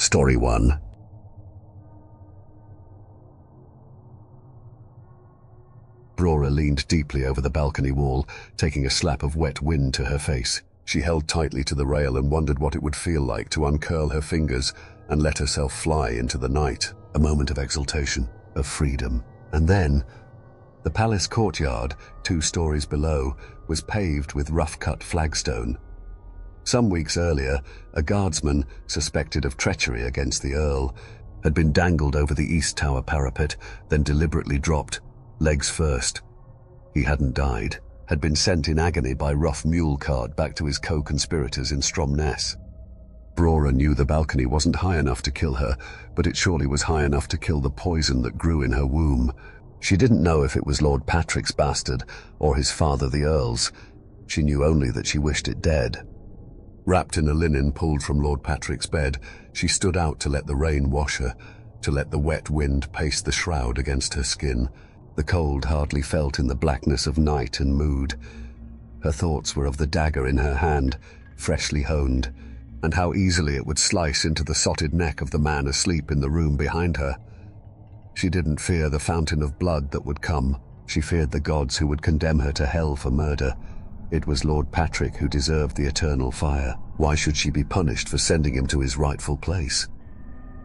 Story 1. Brora leaned deeply over the balcony wall, taking a slap of wet wind to her face. She held tightly to the rail and wondered what it would feel like to uncurl her fingers and let herself fly into the night. A moment of exultation, of freedom. And then, the palace courtyard, 2 stories below, was paved with rough-cut flagstone. Some weeks earlier, a guardsman, suspected of treachery against the Earl, had been dangled over the East Tower parapet, then deliberately dropped, legs first. He hadn't died, had been sent in agony by rough mule cart back to his co-conspirators in Stromness. Brora knew the balcony wasn't high enough to kill her, but it surely was high enough to kill the poison that grew in her womb. She didn't know if it was Lord Patrick's bastard or his father the Earl's. She knew only that she wished it dead. Wrapped in a linen pulled from Lord Patrick's bed, she stood out to let the rain wash her, to let the wet wind paste the shroud against her skin. The cold hardly felt in the blackness of night and mood. Her thoughts were of the dagger in her hand, freshly honed, and how easily it would slice into the sotted neck of the man asleep in the room behind her. She didn't fear the fountain of blood that would come. She feared the gods who would condemn her to hell for murder. It was Lord Patrick who deserved the eternal fire. Why should she be punished for sending him to his rightful place?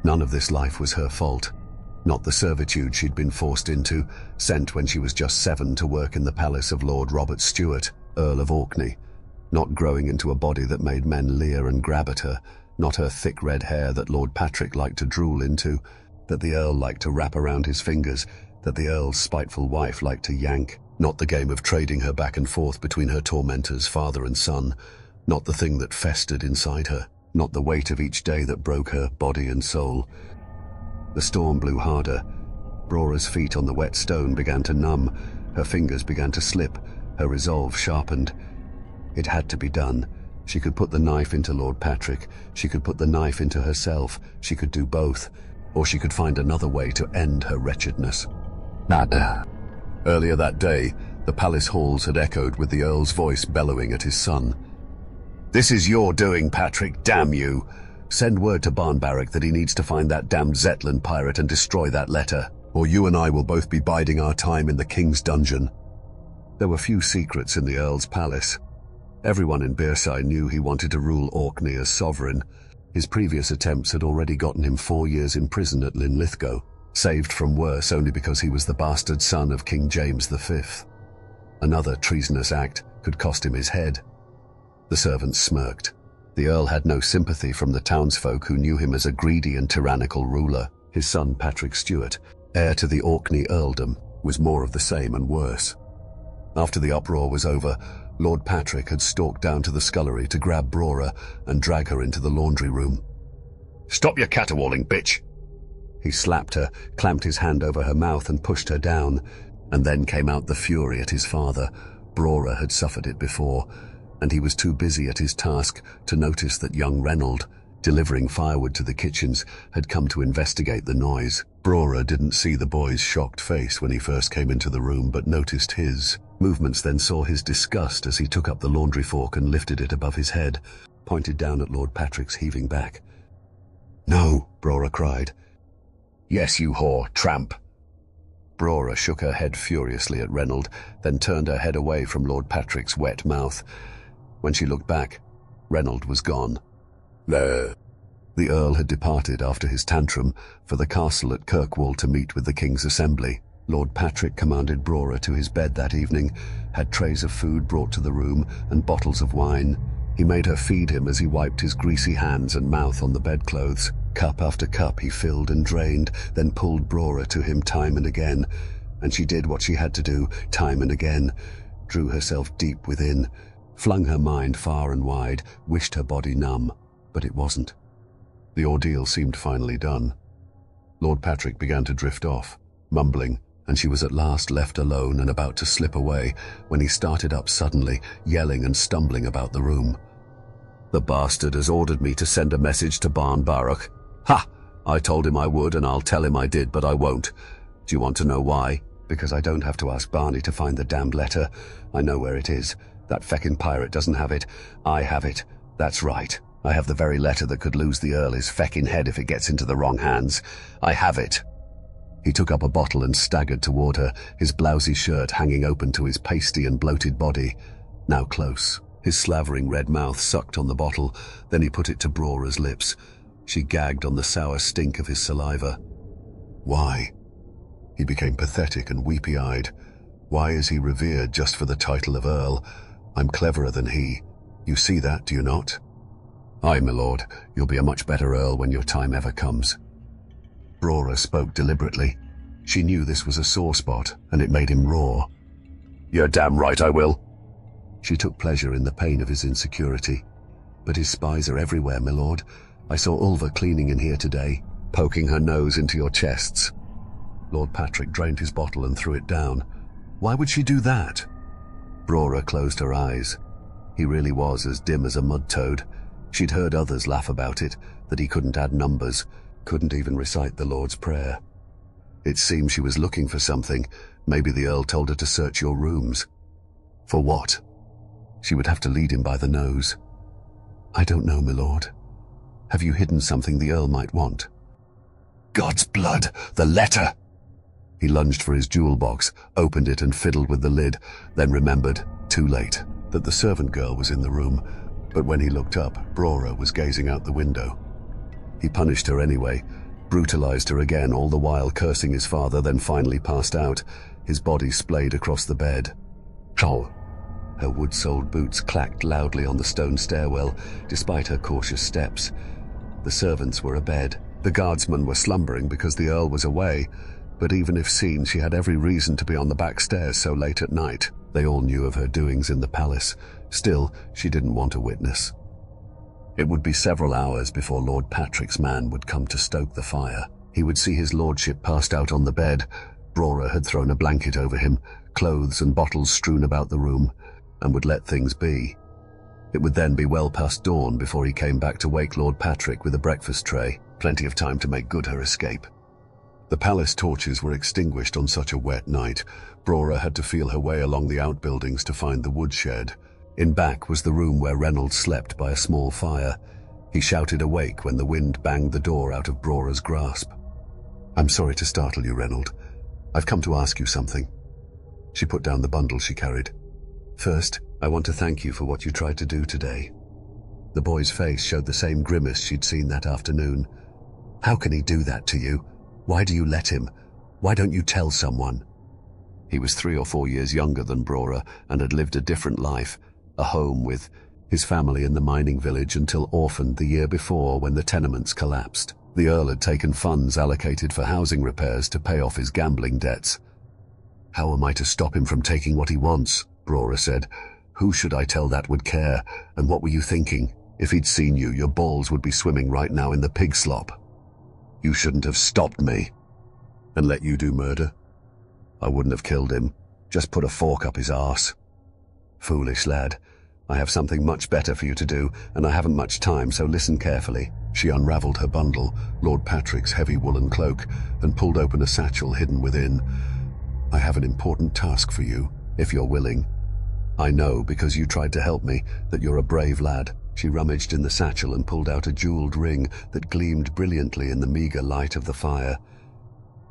None of this life was her fault. Not the servitude she'd been forced into, sent when she was just 7 to work in the palace of Lord Robert Stewart, Earl of Orkney. Not growing into a body that made men leer and grab at her. Not her thick red hair that Lord Patrick liked to drool into, that the Earl liked to wrap around his fingers, that the Earl's spiteful wife liked to yank. Not the game of trading her back and forth between her tormentors, father and son. Not the thing that festered inside her. Not the weight of each day that broke her body and soul. The storm blew harder. Brora's feet on the wet stone began to numb. Her fingers began to slip. Her resolve sharpened. It had to be done. She could put the knife into Lord Patrick. She could put the knife into herself. She could do both. Or she could find another way to end her wretchedness. Nada. Earlier that day, the palace halls had echoed with the Earl's voice bellowing at his son. "This is your doing, Patrick, damn you! Send word to Barnbarrock that he needs to find that damned Zetland pirate and destroy that letter, or you and I will both be biding our time in the king's dungeon." There were few secrets in the Earl's palace. Everyone in Bearside knew he wanted to rule Orkney as sovereign. His previous attempts had already gotten him 4 years in prison at Linlithgow, saved from worse only because he was the bastard son of King James V. Another treasonous act could cost him his head. The servants smirked. The Earl had no sympathy from the townsfolk who knew him as a greedy and tyrannical ruler. His son Patrick Stewart, heir to the Orkney earldom, was more of the same and worse. After the uproar was over, Lord Patrick had stalked down to the scullery to grab Brora and drag her into the laundry room. "Stop your caterwauling, bitch!" He slapped her, clamped his hand over her mouth and pushed her down, and then came out the fury at his father. Brora had suffered it before, and he was too busy at his task to notice that young Reynold, delivering firewood to the kitchens, had come to investigate the noise. Brora didn't see the boy's shocked face when he first came into the room, but noticed his movements, then saw his disgust as he took up the laundry fork and lifted it above his head, pointed down at Lord Patrick's heaving back. "No," Brora cried. "Yes, you whore, tramp." Brora shook her head furiously at Reynold, then turned her head away from Lord Patrick's wet mouth. When she looked back, Reynold was gone. The Earl had departed after his tantrum for the castle at Kirkwall to meet with the King's Assembly. Lord Patrick commanded Brora to his bed that evening, had trays of food brought to the room and bottles of wine. He made her feed him as he wiped his greasy hands and mouth on the bedclothes. Cup after cup he filled and drained, then pulled Brora to him time and again, and she did what she had to do time and again, drew herself deep within, flung her mind far and wide, wished her body numb, but it wasn't. The ordeal seemed finally done. Lord Patrick began to drift off, mumbling, and she was at last left alone and about to slip away when he started up suddenly, yelling and stumbling about the room. "The bastard has ordered me to send a message to Barnbarrock. Ha! I told him I would, and I'll tell him I did, but I won't. Do you want to know why? Because I don't have to ask Barney to find the damned letter. I know where it is. That feckin' pirate doesn't have it. I have it. That's right. I have the very letter that could lose the Earl his feckin' head if it gets into the wrong hands. I have it." He took up a bottle and staggered toward her, his blousy shirt hanging open to his pasty and bloated body, now close. His slavering red mouth sucked on the bottle, then he put it to Brora's lips. She gagged on the sour stink of his saliva. Why? He became pathetic and weepy-eyed. Why is he revered just for the title of Earl? I'm cleverer than he. You see that, do you not? Aye, my lord. You'll be a much better Earl when your time ever comes. Brora spoke deliberately. She knew this was a sore spot, and it made him roar. You're damn right I will. She took pleasure in the pain of his insecurity. But his spies are everywhere, my lord. I saw Ulva cleaning in here today, poking her nose into your chests. Lord Patrick drained his bottle and threw it down. Why would she do that? Brora closed her eyes. He really was as dim as a mud toad. She'd heard others laugh about it, that he couldn't add numbers, couldn't even recite the Lord's Prayer. It seemed she was looking for something. Maybe the Earl told her to search your rooms. For what? She would have to lead him by the nose. I don't know, my lord. Have you hidden something the Earl might want? God's blood! The letter! He lunged for his jewel box, opened it and fiddled with the lid, then remembered, too late, that the servant girl was in the room. But when he looked up, Brora was gazing out the window. He punished her anyway, brutalized her again, all the while cursing his father, then finally passed out, his body splayed across the bed. Troll! Her wood-soled boots clacked loudly on the stone stairwell, despite her cautious steps. The servants were abed. The guardsmen were slumbering because the Earl was away, but even if seen, she had every reason to be on the back stairs so late at night. They all knew of her doings in the palace. Still, she didn't want a witness. It would be several hours before Lord Patrick's man would come to stoke the fire. He would see his lordship passed out on the bed. Brora had thrown a blanket over him, clothes and bottles strewn about the room, and would let things be. It would then be well past dawn before he came back to wake Lord Patrick with a breakfast tray, plenty of time to make good her escape. The palace torches were extinguished on such a wet night. Brora had to feel her way along the outbuildings to find the woodshed. In back was the room where Reynolds slept by a small fire. He shouted awake when the wind banged the door out of Brora's grasp. I'm sorry to startle you, Reynolds. I've come to ask you something. She put down the bundle she carried. First, I want to thank you for what you tried to do today. The boy's face showed the same grimace she'd seen that afternoon. How can he do that to you? Why do you let him? Why don't you tell someone? He was 3 or 4 years younger than Brora and had lived a different life, a home with his family in the mining village until orphaned the year before when the tenements collapsed. The Earl had taken funds allocated for housing repairs to pay off his gambling debts. How am I to stop him from taking what he wants? Brora said. Who should I tell that would care? And what were you thinking? If he'd seen you, your balls would be swimming right now in the pig slop. You shouldn't have stopped me and let you do murder. I wouldn't have killed him, just put a fork up his arse. Foolish lad. I have something much better for you to do, and I haven't much time, so listen carefully. She unravelled her bundle, Lord Patrick's heavy woolen cloak, and pulled open a satchel hidden within. I have an important task for you, if you're willing. I know, because you tried to help me, that you're a brave lad. She rummaged in the satchel and pulled out a jewelled ring that gleamed brilliantly in the meagre light of the fire.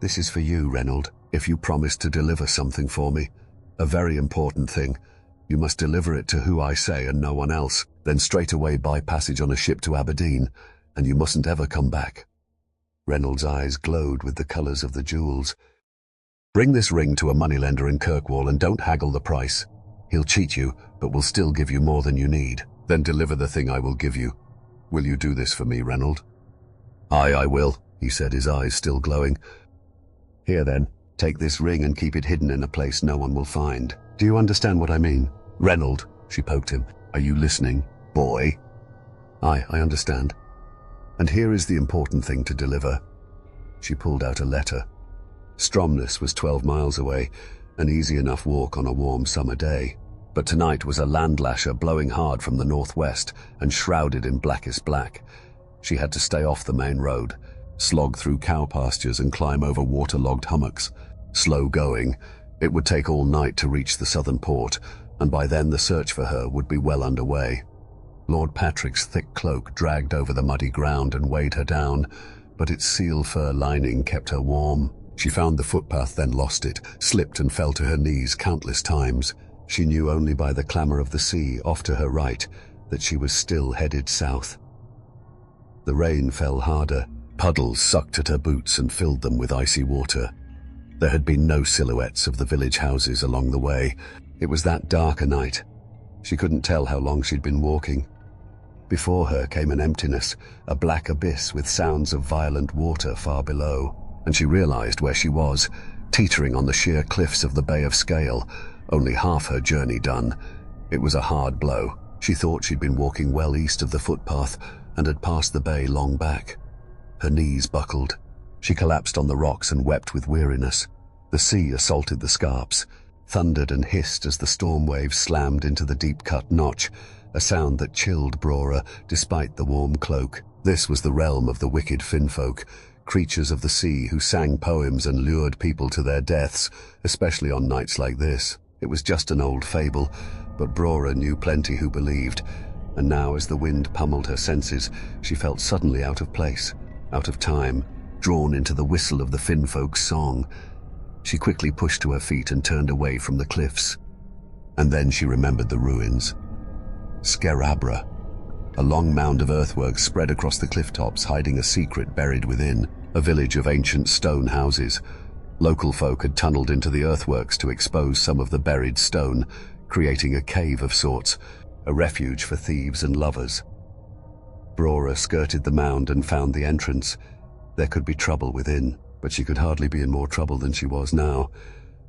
This is for you, Reynolds, if you promise to deliver something for me. A very important thing. You must deliver it to who I say and no one else, then straight away buy passage on a ship to Aberdeen, and you mustn't ever come back. Reynolds' eyes glowed with the colours of the jewels. Bring this ring to a moneylender in Kirkwall and don't haggle the price. He'll cheat you, but will still give you more than you need. Then deliver the thing I will give you. Will you do this for me, Reynolds? Aye, I will, he said, his eyes still glowing. Here then, take this ring and keep it hidden in a place no one will find. Do you understand what I mean? Reynolds, she poked him. Are you listening, boy? Aye, I understand. And here is the important thing to deliver. She pulled out a letter. Stromness was 12 miles away, an easy enough walk on a warm summer day. But tonight was a landlasher blowing hard from the northwest and shrouded in blackest black. She had to stay off the main road, slog through cow pastures and climb over waterlogged hummocks. Slow going, it would take all night to reach the southern port, and by then the search for her would be well underway. Lord Patrick's thick cloak dragged over the muddy ground and weighed her down, but its seal fur lining kept her warm. She found the footpath, then lost it, slipped and fell to her knees countless times. She knew only by the clamor of the sea off to her right that she was still headed south. The rain fell harder. Puddles sucked at her boots and filled them with icy water. There had been no silhouettes of the village houses along the way. It was that dark a night. She couldn't tell how long she'd been walking. Before her came an emptiness, a black abyss with sounds of violent water far below, and she realized where she was, teetering on the sheer cliffs of the Bay of Scale, only half her journey done. It was a hard blow. She thought she'd been walking well east of the footpath and had passed the bay long back. Her knees buckled. She collapsed on the rocks and wept with weariness. The sea assaulted the scarps, thundered and hissed as the storm waves slammed into the deep-cut notch, a sound that chilled Brora despite the warm cloak. This was the realm of the wicked Finfolk, creatures of the sea who sang poems and lured people to their deaths, especially on nights like this. It was just an old fable, but Brora knew plenty who believed, and now as the wind pummeled her senses, she felt suddenly out of place, out of time, drawn into the whistle of the Finfolk's song. She quickly pushed to her feet and turned away from the cliffs. And then she remembered the ruins. Skerabra. A long mound of earthworks spread across the cliff tops, hiding a secret buried within, a village of ancient stone houses. Local folk had tunneled into the earthworks to expose some of the buried stone, creating a cave of sorts, a refuge for thieves and lovers. Brora skirted the mound and found the entrance. There could be trouble within, but she could hardly be in more trouble than she was now.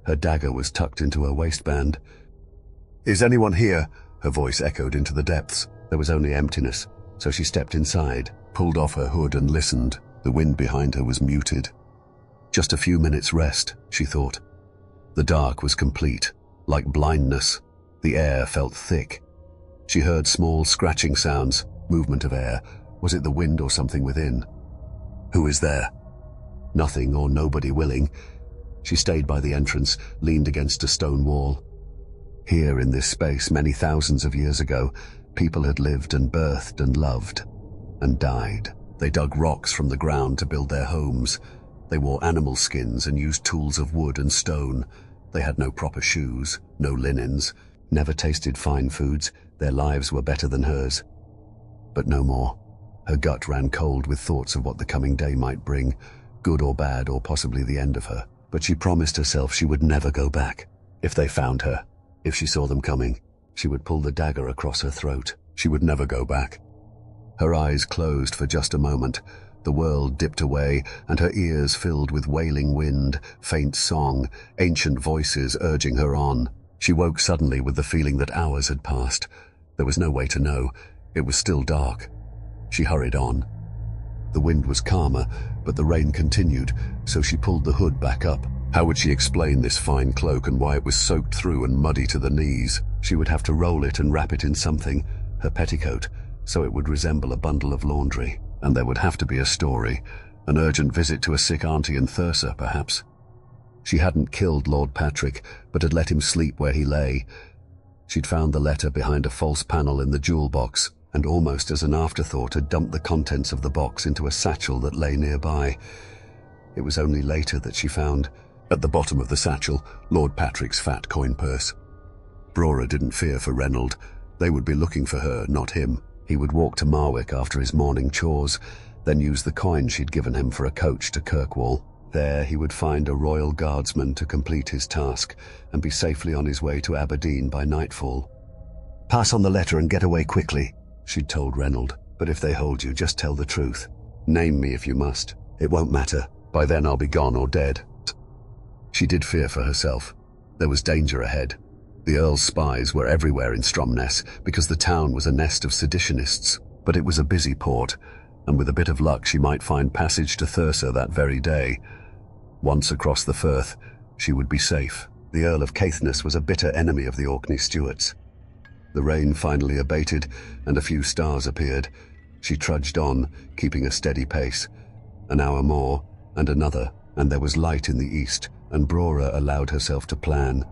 Her dagger was tucked into her waistband. "Is anyone here?" Her voice echoed into the depths. There was only emptiness, so she stepped inside, pulled off her hood and listened. The wind behind her was muted. Just a few minutes' rest, she thought. The dark was complete, like blindness. The air felt thick. She heard small scratching sounds, movement of air. Was it the wind or something within? Who is there? Nothing or nobody willing. She stayed by the entrance, leaned against a stone wall. Here in this space, many thousands of years ago, people had lived and birthed and loved and died. They dug rocks from the ground to build their homes. They wore animal skins and used tools of wood and stone. They had no proper shoes, no linens, never tasted fine foods. Their lives were better than hers. But no more. Her gut ran cold with thoughts of what the coming day might bring, good or bad, or possibly the end of her. But she promised herself she would never go back. If they found her, if she saw them coming, she would pull the dagger across her throat. She would never go back. Her eyes closed for just a moment. The world dipped away, and her ears filled with wailing wind, faint song, ancient voices urging her on. She woke suddenly with the feeling that hours had passed. There was no way to know. It was still dark. She hurried on. The wind was calmer, but the rain continued, so she pulled the hood back up. How would she explain this fine cloak and why it was soaked through and muddy to the knees? She would have to roll it and wrap it in something, her petticoat, so it would resemble a bundle of laundry. And there would have to be a story, an urgent visit to a sick auntie in Thursa, perhaps. She hadn't killed Lord Patrick, but had let him sleep where he lay. She'd found the letter behind a false panel in the jewel box, and almost as an afterthought had dumped the contents of the box into a satchel that lay nearby. It was only later that she found, at the bottom of the satchel, Lord Patrick's fat coin purse. Brora didn't fear for Reynold. They would be looking for her, not him. He would walk to Marwick after his morning chores, then use the coin she'd given him for a coach to Kirkwall. There he would find a royal guardsman to complete his task and be safely on his way to Aberdeen by nightfall. "Pass on the letter and get away quickly," she'd told Reynold. "But if they hold you, just tell the truth. Name me if you must. It won't matter. By then I'll be gone or dead." She did fear for herself. There was danger ahead. The Earl's spies were everywhere in Stromness because the town was a nest of seditionists. But it was a busy port, and with a bit of luck she might find passage to Thursa that very day. Once across the Firth, she would be safe. The Earl of Caithness was a bitter enemy of the Orkney Stuarts. The rain finally abated, and a few stars appeared. She trudged on, keeping a steady pace. An hour more, and another, and there was light in the east, and Brora allowed herself to plan.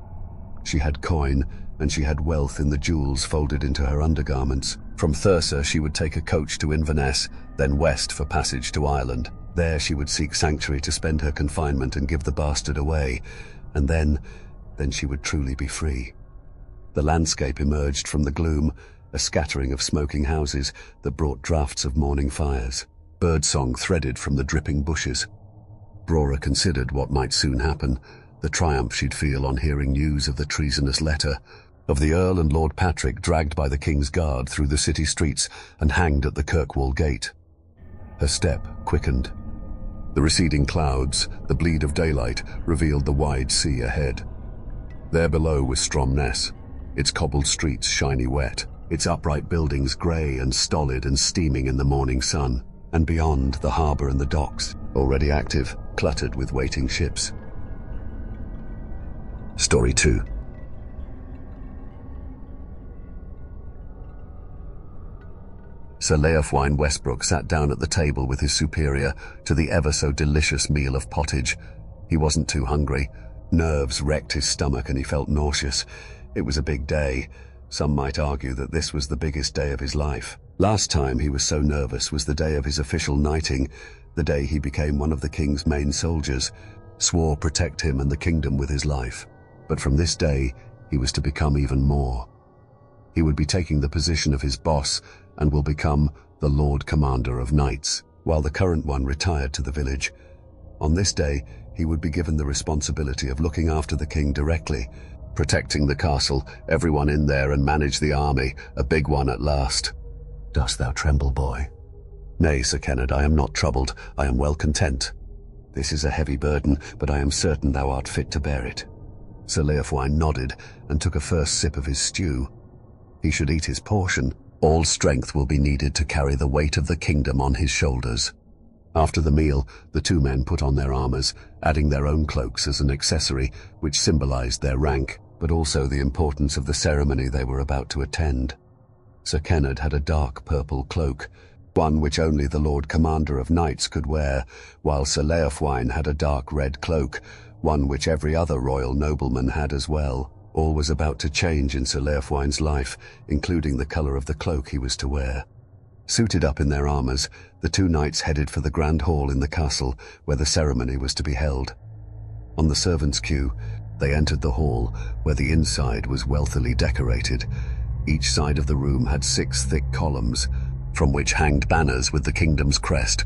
She had coin, and she had wealth in the jewels folded into her undergarments. From Thursa she would take a coach to Inverness, then west for passage to Ireland. There she would seek sanctuary to spend her confinement and give the bastard away, and then she would truly be free. The landscape emerged from the gloom, a scattering of smoking houses that brought drafts of morning fires. Birdsong threaded from the dripping bushes. Brora considered what might soon happen, the triumph she'd feel on hearing news of the treasonous letter, of the Earl and Lord Patrick dragged by the King's Guard through the city streets and hanged at the Kirkwall gate. Her step quickened. The receding clouds, the bleed of daylight, revealed the wide sea ahead. There below was Stromness, its cobbled streets shiny wet, its upright buildings grey and stolid and steaming in the morning sun, and beyond the harbour and the docks, already active, cluttered with waiting ships. Story 2. Sir Leofwine Westbrook sat down at the table with his superior to the ever-so-delicious meal of pottage. He wasn't too hungry. Nerves wrecked his stomach and he felt nauseous. It was a big day. Some might argue that this was the biggest day of his life. Last time he was so nervous was the day of his official knighting, the day he became one of the king's main soldiers, swore protect him and the kingdom with his life. But from this day, he was to become even more. He would be taking the position of his boss and will become the Lord Commander of Knights, while the current one retired to the village. On this day, he would be given the responsibility of looking after the king directly, protecting the castle, everyone in there, and manage the army, a big one at last. Dost thou tremble, boy? Nay, Sir Kennard, I am not troubled. I am well content. This is a heavy burden, but I am certain thou art fit to bear it. Sir Leofwine nodded and took a first sip of his stew. He should eat his portion. All strength will be needed to carry the weight of the kingdom on his shoulders. After the meal, the two men put on their armors, adding their own cloaks as an accessory, which symbolized their rank, but also the importance of the ceremony they were about to attend. Sir Kennard had a dark purple cloak, one which only the Lord Commander of Knights could wear, while Sir Leofwine had a dark red cloak, one which every other royal nobleman had as well. All was about to change in Sir Leofwine's life, including the colour of the cloak he was to wear. Suited up in their armours, the two knights headed for the grand hall in the castle, where the ceremony was to be held. On the servants' queue, they entered the hall, where the inside was wealthily decorated. Each side of the room had 6 thick columns, from which hanged banners with the kingdom's crest,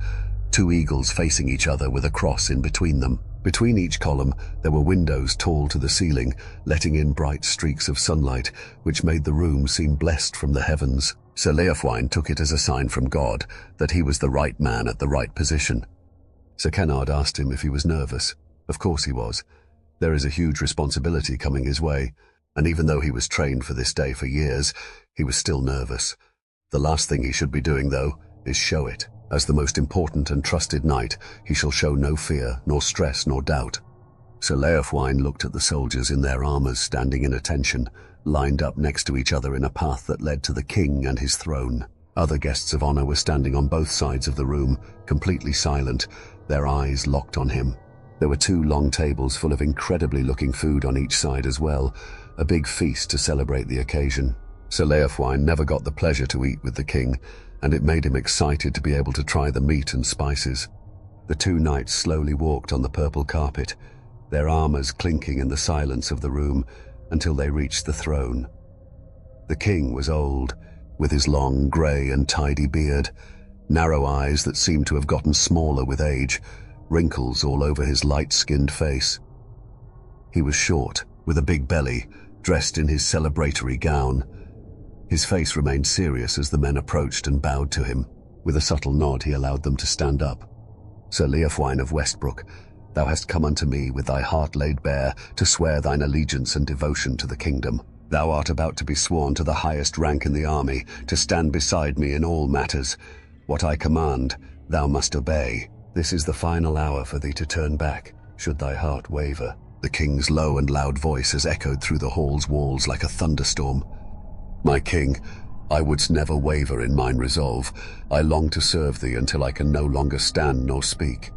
2 eagles facing each other with a cross in between them. Between each column, there were windows tall to the ceiling, letting in bright streaks of sunlight, which made the room seem blessed from the heavens. Sir Leofwine took it as a sign from God that he was the right man at the right position. Sir Kennard asked him if he was nervous. Of course he was. There is a huge responsibility coming his way, and even though he was trained for this day for years, he was still nervous. The last thing he should be doing, though, is show it. As the most important and trusted knight, he shall show no fear, nor stress, nor doubt. Sir Leofwine looked at the soldiers in their armours standing in attention, lined up next to each other in a path that led to the king and his throne. Other guests of honour were standing on both sides of the room, completely silent, their eyes locked on him. There were 2 long tables full of incredibly looking food on each side as well, a big feast to celebrate the occasion. Sir Leofwine never got the pleasure to eat with the king, and it made him excited to be able to try the meat and spices. The 2 knights slowly walked on the purple carpet, their armours clinking in the silence of the room, until they reached the throne. The king was old, with his long, grey and tidy beard, narrow eyes that seemed to have gotten smaller with age, wrinkles all over his light-skinned face. He was short, with a big belly, dressed in his celebratory gown. His face remained serious as the men approached and bowed to him. With a subtle nod he allowed them to stand up. Sir Leofwine of Westbrook, thou hast come unto me with thy heart laid bare to swear thine allegiance and devotion to the kingdom. Thou art about to be sworn to the highest rank in the army, to stand beside me in all matters. What I command, thou must obey. This is the final hour for thee to turn back, should thy heart waver. The king's low and loud voice has echoed through the hall's walls like a thunderstorm. My king, I wouldst never waver in mine resolve. I long to serve thee until I can no longer stand nor speak.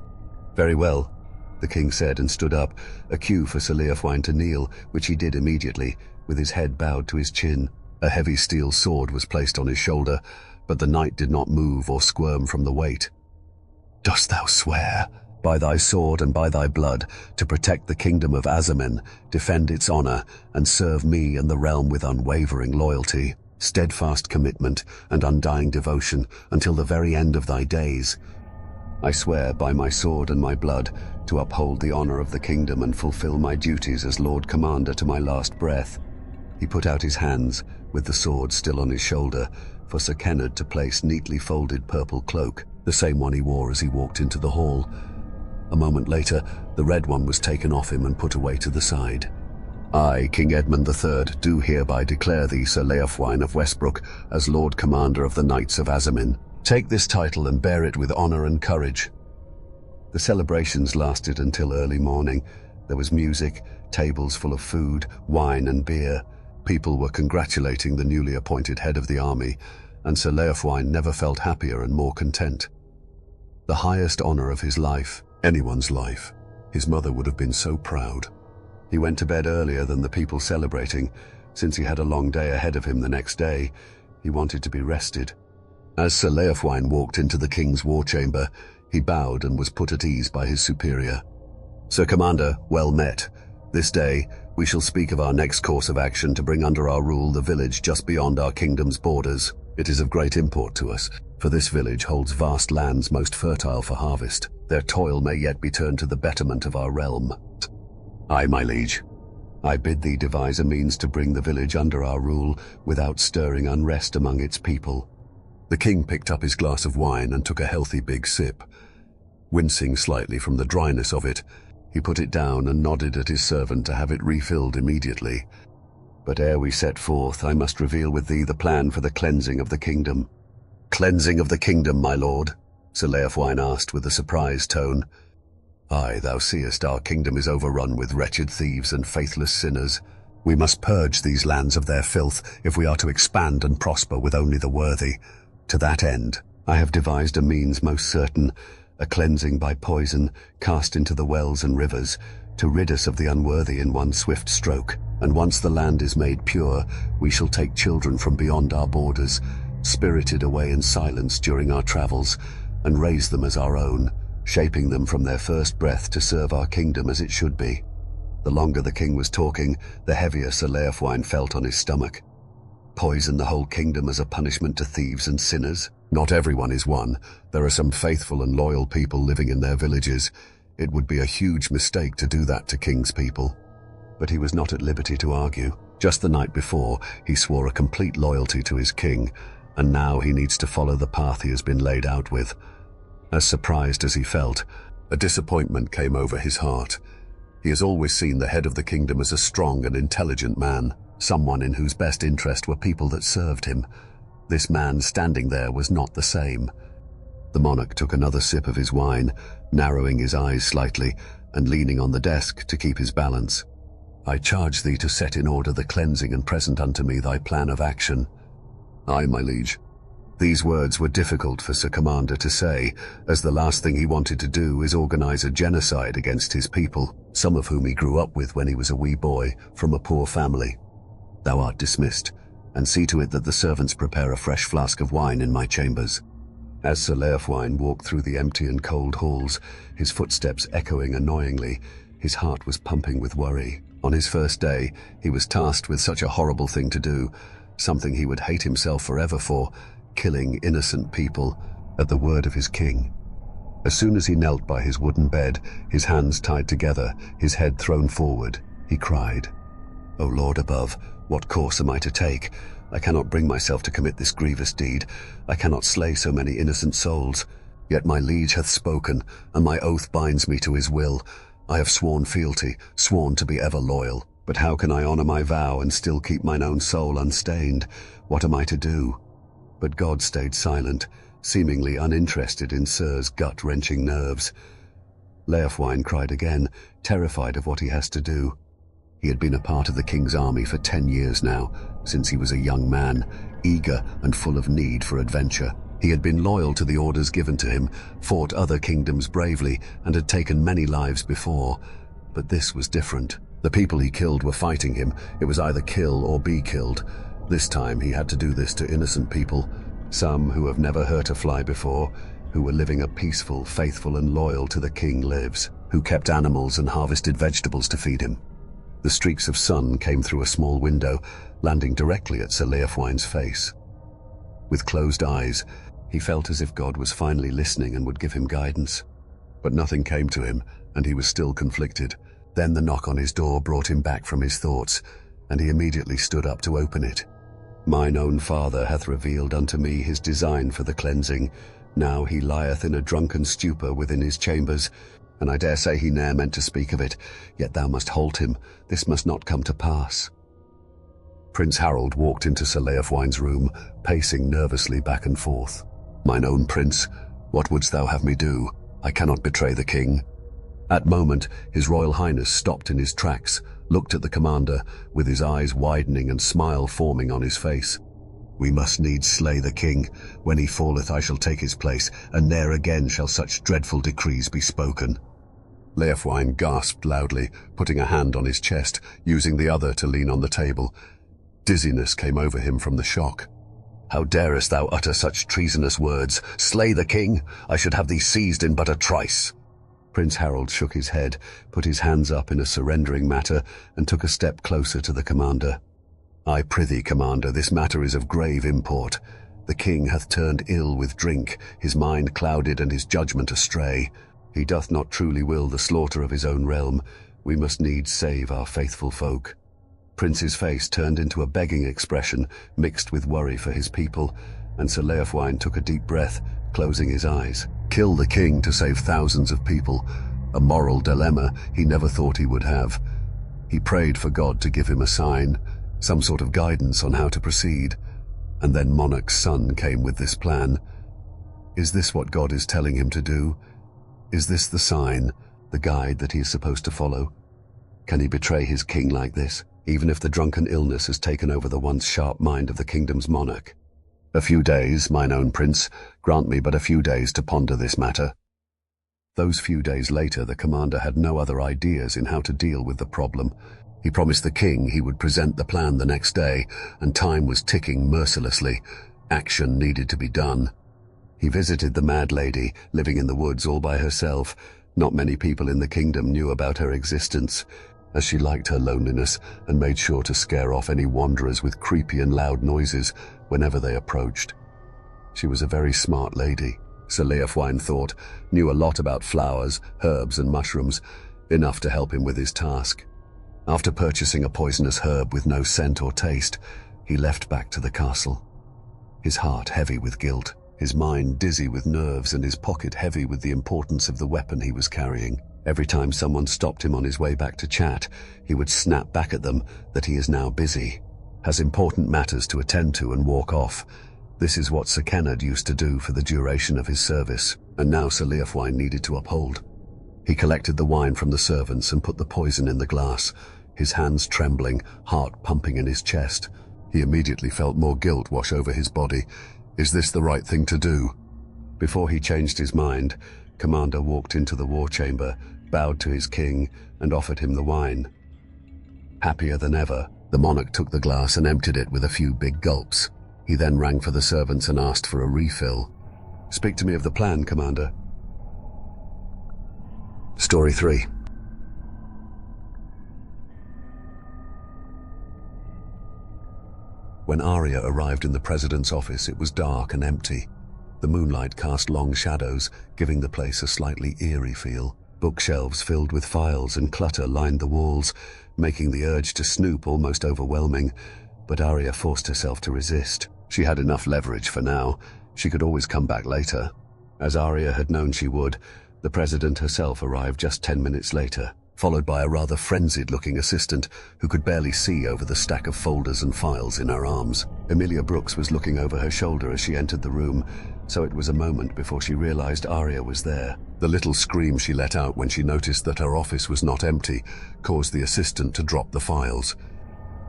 Very well. the king said and stood up, a cue for Sir Leofwine to kneel, which he did immediately, with his head bowed to his chin. A heavy steel sword was placed on his shoulder, but the knight did not move or squirm from the weight. "Dost thou swear, by thy sword and by thy blood, to protect the kingdom of Azamin, defend its honor, and serve me and the realm with unwavering loyalty, steadfast commitment, and undying devotion until the very end of thy days?" "I swear by my sword and my blood to uphold the honor of the kingdom and fulfill my duties as Lord Commander to my last breath." He put out his hands, with the sword still on his shoulder, for Sir Kennard to place neatly folded purple cloak, the same one he wore as he walked into the hall. A moment later, the red one was taken off him and put away to the side. "I, King Edmund III, do hereby declare thee Sir Leofwine of Westbrook as Lord Commander of the Knights of Azamin. Take this title and bear it with honor and courage." The celebrations lasted until early morning. There was music, tables full of food, wine and beer. People were congratulating the newly appointed head of the army, and Sir Leofwine never felt happier and more content. The highest honor of his life, anyone's life. His mother would have been so proud. He went to bed earlier than the people celebrating. Since he had a long day ahead of him the next day, he wanted to be rested. As Sir Leofwine walked into the king's war chamber, he bowed and was put at ease by his superior. "Sir Commander, well met. This day, we shall speak of our next course of action to bring under our rule the village just beyond our kingdom's borders. It is of great import to us, for this village holds vast lands most fertile for harvest. Their toil may yet be turned to the betterment of our realm." "Aye, my liege. I bid thee devise a means to bring the village under our rule without stirring unrest among its people." The king picked up his glass of wine and took a healthy big sip. Wincing slightly from the dryness of it, he put it down and nodded at his servant to have it refilled immediately. "But ere we set forth, I must reveal with thee the plan for the cleansing of the kingdom." "Cleansing of the kingdom, my lord?" Sir Leofwine asked with a surprised tone. "Aye, thou seest our kingdom is overrun with wretched thieves and faithless sinners. We must purge these lands of their filth if we are to expand and prosper with only the worthy. To that end, I have devised a means most certain, a cleansing by poison cast into the wells and rivers, to rid us of the unworthy in one swift stroke. And once the land is made pure, we shall take children from beyond our borders, spirited away in silence during our travels, and raise them as our own, shaping them from their first breath to serve our kingdom as it should be." The longer the king was talking, the heavier Sir Leofwine felt on his stomach. Poison the whole kingdom as a punishment to thieves and sinners? Not everyone is one. There are some faithful and loyal people living in their villages. It would be a huge mistake to do that to king's people. But he was not at liberty to argue. Just the night before, he swore a complete loyalty to his king, and now he needs to follow the path he has been laid out with. As surprised as he felt, a disappointment came over his heart. He has always seen the head of the kingdom as a strong and intelligent man, someone in whose best interest were people that served him. This man standing there was not the same. The monarch took another sip of his wine, narrowing his eyes slightly and leaning on the desk to keep his balance. "I charge thee to set in order the cleansing and present unto me thy plan of action." "Aye, my liege." These words were difficult for Sir Commander to say, as the last thing he wanted to do is organize a genocide against his people, some of whom he grew up with when he was a wee boy, from a poor family. "Thou art dismissed, and see to it that the servants prepare a fresh flask of wine in my chambers." As Sir Leofwine walked through the empty and cold halls, his footsteps echoing annoyingly, his heart was pumping with worry. On his first day, he was tasked with such a horrible thing to do, something he would hate himself forever for, killing innocent people at the word of his king. As soon as he knelt by his wooden bed, his hands tied together, his head thrown forward, he cried, "O Lord above, what course am I to take? I cannot bring myself to commit this grievous deed. I cannot slay so many innocent souls. Yet my liege hath spoken, and my oath binds me to his will. I have sworn fealty, sworn to be ever loyal. But how can I honor my vow and still keep mine own soul unstained? What am I to do?" But God stayed silent, seemingly uninterested in Sir's gut-wrenching nerves. Leofwine cried again, terrified of what he has to do. He had been a part of the king's army for 10 years now, since he was a young man, eager and full of need for adventure. He had been loyal to the orders given to him, fought other kingdoms bravely, and had taken many lives before. But this was different. The people he killed were fighting him. It was either kill or be killed. This time he had to do this to innocent people, some who have never hurt a fly before, who were living a peaceful, faithful and loyal to the king lives, who kept animals and harvested vegetables to feed him. The streaks of sun came through a small window, landing directly at Sir Leofwin's face. With closed eyes, he felt as if God was finally listening and would give him guidance. But nothing came to him, and he was still conflicted. Then the knock on his door brought him back from his thoughts, and he immediately stood up to open it. "Mine own father hath revealed unto me his design for the cleansing. Now he lieth in a drunken stupor within his chambers, and I dare say he ne'er meant to speak of it. Yet thou must halt him. This must not come to pass." Prince Harold walked into Sir Leofwin's room, pacing nervously back and forth. "Mine own prince, what wouldst thou have me do? I cannot betray the king." At moment, His Royal Highness stopped in his tracks, looked at the commander, with his eyes widening and smile forming on his face. "We must needs slay the king. When he falleth, I shall take his place, and ne'er again shall such dreadful decrees be spoken." Leofwin gasped loudly, putting a hand on his chest, using the other to lean on the table. Dizziness came over him from the shock. "How darest thou utter such treasonous words? Slay the king? I should have thee seized in but a trice." Prince Harold shook his head, put his hands up in a surrendering matter, and took a step closer to the commander. "I prithee, commander, this matter is of grave import. The king hath turned ill with drink, his mind clouded and his judgment astray. He doth not truly will the slaughter of his own realm. We must needs save our faithful folk." Prince's face turned into a begging expression, mixed with worry for his people, and Sir Leofwin took a deep breath, closing his eyes. Kill the king to save thousands of people, a moral dilemma he never thought he would have. He prayed for God to give him a sign, some sort of guidance on how to proceed, and then Monarch's son came with this plan. Is this what God is telling him to do? Is this the sign, the guide that he is supposed to follow? Can he betray his king like this, even if the drunken illness has taken over the once sharp mind of the kingdom's monarch? "A few days, mine own prince. Grant me but a few days to ponder this matter." Those few days later, the commander had no other ideas in how to deal with the problem. He promised the king he would present the plan the next day, and time was ticking mercilessly. Action needed to be done. He visited the mad lady, living in the woods all by herself. Not many people in the kingdom knew about her existence, as she liked her loneliness and made sure to scare off any wanderers with creepy and loud noises whenever they approached. She was a very smart lady, Sir Leofwin thought, knew a lot about flowers, herbs and mushrooms, enough to help him with his task. After purchasing a poisonous herb with no scent or taste, he left back to the castle. His heart heavy with guilt, his mind dizzy with nerves, and his pocket heavy with the importance of the weapon he was carrying. Every time someone stopped him on his way back to chat, he would snap back at them that he is now busy, has important matters to attend to, and walk off. This is what Sir Kennard used to do for the duration of his service, and now Sir Leofwin needed to uphold. He collected the wine from the servants and put the poison in the glass, his hands trembling, heart pumping in his chest. He immediately felt more guilt wash over his body. Is this the right thing to do? Before he changed his mind, Commander walked into the war chamber, bowed to his king, and offered him the wine. Happier than ever, the monarch took the glass and emptied it with a few big gulps. He then rang for the servants and asked for a refill. "Speak to me of the plan, Commander." Story 3. When Arya arrived in the president's office, it was dark and empty. The moonlight cast long shadows, giving the place a slightly eerie feel. Bookshelves filled with files and clutter lined the walls, making the urge to snoop almost overwhelming. But Arya forced herself to resist. She had enough leverage for now. She could always come back later. As Arya had known she would, the president herself arrived just 10 minutes later, followed by a rather frenzied-looking assistant who could barely see over the stack of folders and files in her arms. Emilia Brooks was looking over her shoulder as she entered the room, so it was a moment before she realized Arya was there. The little scream she let out when she noticed that her office was not empty caused the assistant to drop the files.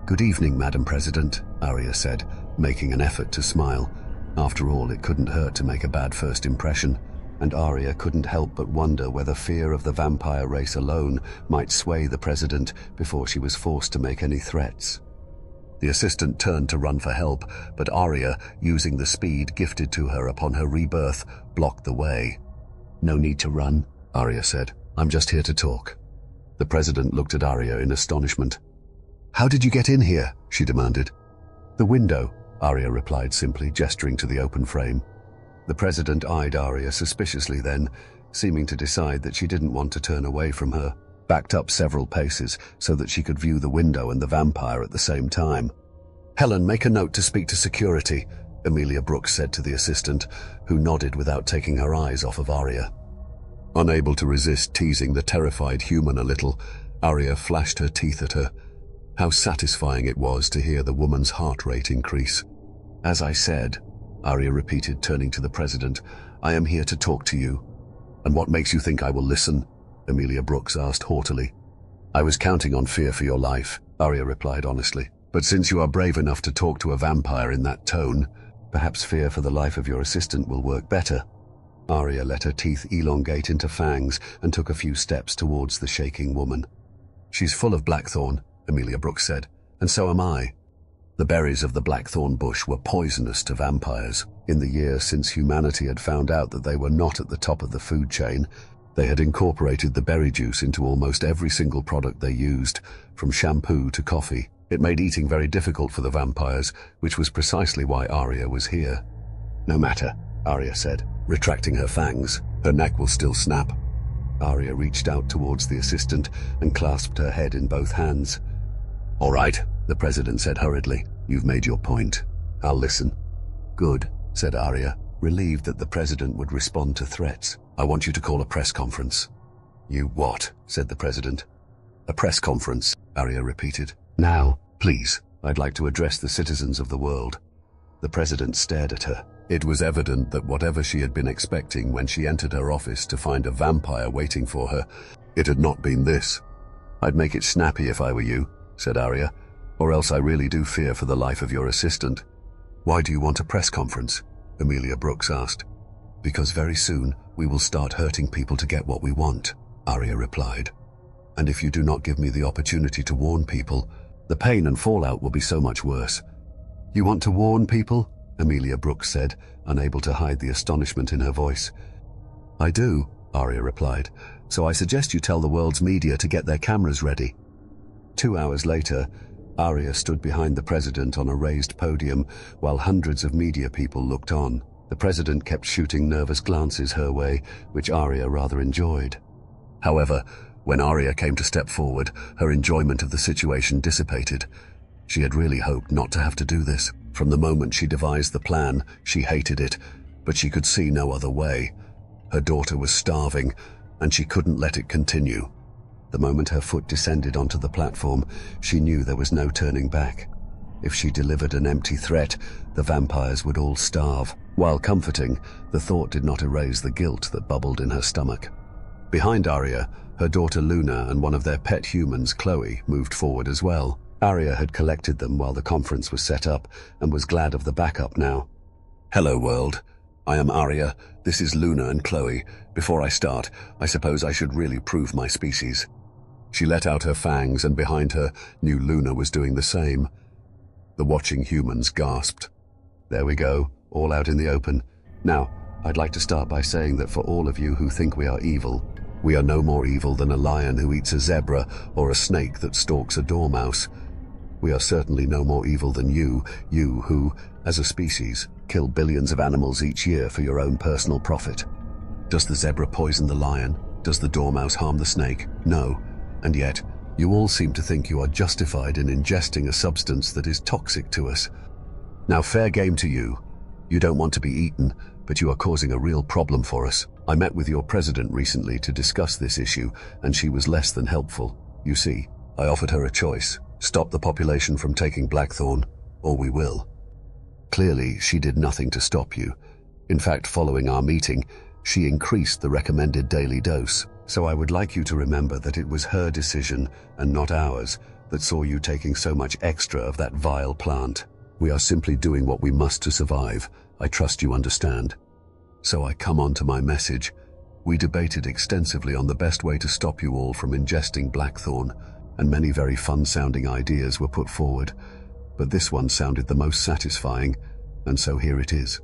"Good evening, Madam President," Arya said, making an effort to smile. After all, it couldn't hurt to make a bad first impression, and Arya couldn't help but wonder whether fear of the vampire race alone might sway the president before she was forced to make any threats. The assistant turned to run for help, but Arya, using the speed gifted to her upon her rebirth, blocked the way. "No need to run," Arya said. "I'm just here to talk." The president looked at Arya in astonishment. "How did you get in here?" she demanded. "The window," Arya replied simply, gesturing to the open frame. The president eyed Arya suspiciously then, seeming to decide that she didn't want to turn away from her, backed up several paces so that she could view the window and the vampire at the same time. "Helen, make a note to speak to security," Emilia Brooks said to the assistant, who nodded without taking her eyes off of Arya. Unable to resist teasing the terrified human a little, Arya flashed her teeth at her. How satisfying it was to hear the woman's heart rate increase. "As I said," Arya repeated, turning to the president, "I am here to talk to you." "And what makes you think I will listen?" Emilia Brooks asked haughtily. "I was counting on fear for your life," Arya replied honestly. "But since you are brave enough to talk to a vampire in that tone, perhaps fear for the life of your assistant will work better." Arya let her teeth elongate into fangs and took a few steps towards the shaking woman. "She's full of blackthorn," Emilia Brooks said, "and so am I." The berries of the blackthorn bush were poisonous to vampires. In the years since humanity had found out that they were not at the top of the food chain, they had incorporated the berry juice into almost every single product they used, from shampoo to coffee. It made eating very difficult for the vampires, which was precisely why Arya was here. "No matter," Arya said, retracting her fangs. "Her neck will still snap." Arya reached out towards the assistant and clasped her head in both hands. "All right," the president said hurriedly. "You've made your point. I'll listen." "Good," said Arya, relieved that the president would respond to threats. "I want you to call a press conference." "You what?" said the president. "A press conference," Arya repeated. "Now, please. I'd like to address the citizens of the world." The president stared at her. It was evident that whatever she had been expecting when she entered her office to find a vampire waiting for her, it had not been this. "I'd make it snappy if I were you," said Arya, "or else I really do fear for the life of your assistant." "Why do you want a press conference?" Emilia Brooks asked. "Because very soon we will start hurting people to get what we want," Arya replied. "And if you do not give me the opportunity to warn people, the pain and fallout will be so much worse." "You want to warn people?" Emilia Brooks said, unable to hide the astonishment in her voice. "I do," Arya replied, "so I suggest you tell the world's media to get their cameras ready." 2 hours later, Arya stood behind the president on a raised podium while hundreds of media people looked on. The president kept shooting nervous glances her way, which Arya rather enjoyed. However, when Arya came to step forward, her enjoyment of the situation dissipated. She had really hoped not to have to do this. From the moment she devised the plan, she hated it, but she could see no other way. Her daughter was starving, and she couldn't let it continue. The moment her foot descended onto the platform, she knew there was no turning back. If she delivered an empty threat, the vampires would all starve. While comforting, the thought did not erase the guilt that bubbled in her stomach. Behind Arya, her daughter Luna and one of their pet humans, Chloe, moved forward as well. Arya had collected them while the conference was set up and was glad of the backup now. "Hello, world. I am Arya. This is Luna and Chloe. Before I start, I suppose I should really prove my species." She let out her fangs, and behind her, knew Luna was doing the same. The watching humans gasped. "There we go, all out in the open. Now, I'd like to start by saying that for all of you who think we are evil, we are no more evil than a lion who eats a zebra or a snake that stalks a dormouse. We are certainly no more evil than you who, as a species, kill billions of animals each year for your own personal profit. Does the zebra poison the lion? Does the dormouse harm the snake? No. And yet, you all seem to think you are justified in ingesting a substance that is toxic to us. Now, fair game to you. You don't want to be eaten, but you are causing a real problem for us. I met with your president recently to discuss this issue, and she was less than helpful. You see, I offered her a choice. Stop the population from taking blackthorn, or we will. Clearly, she did nothing to stop you. In fact, following our meeting, she increased the recommended daily dose. So I would like you to remember that it was her decision, and not ours, that saw you taking so much extra of that vile plant. We are simply doing what we must to survive, I trust you understand. So I come on to my message. We debated extensively on the best way to stop you all from ingesting blackthorn, and many very fun-sounding ideas were put forward. But this one sounded the most satisfying, and so here it is.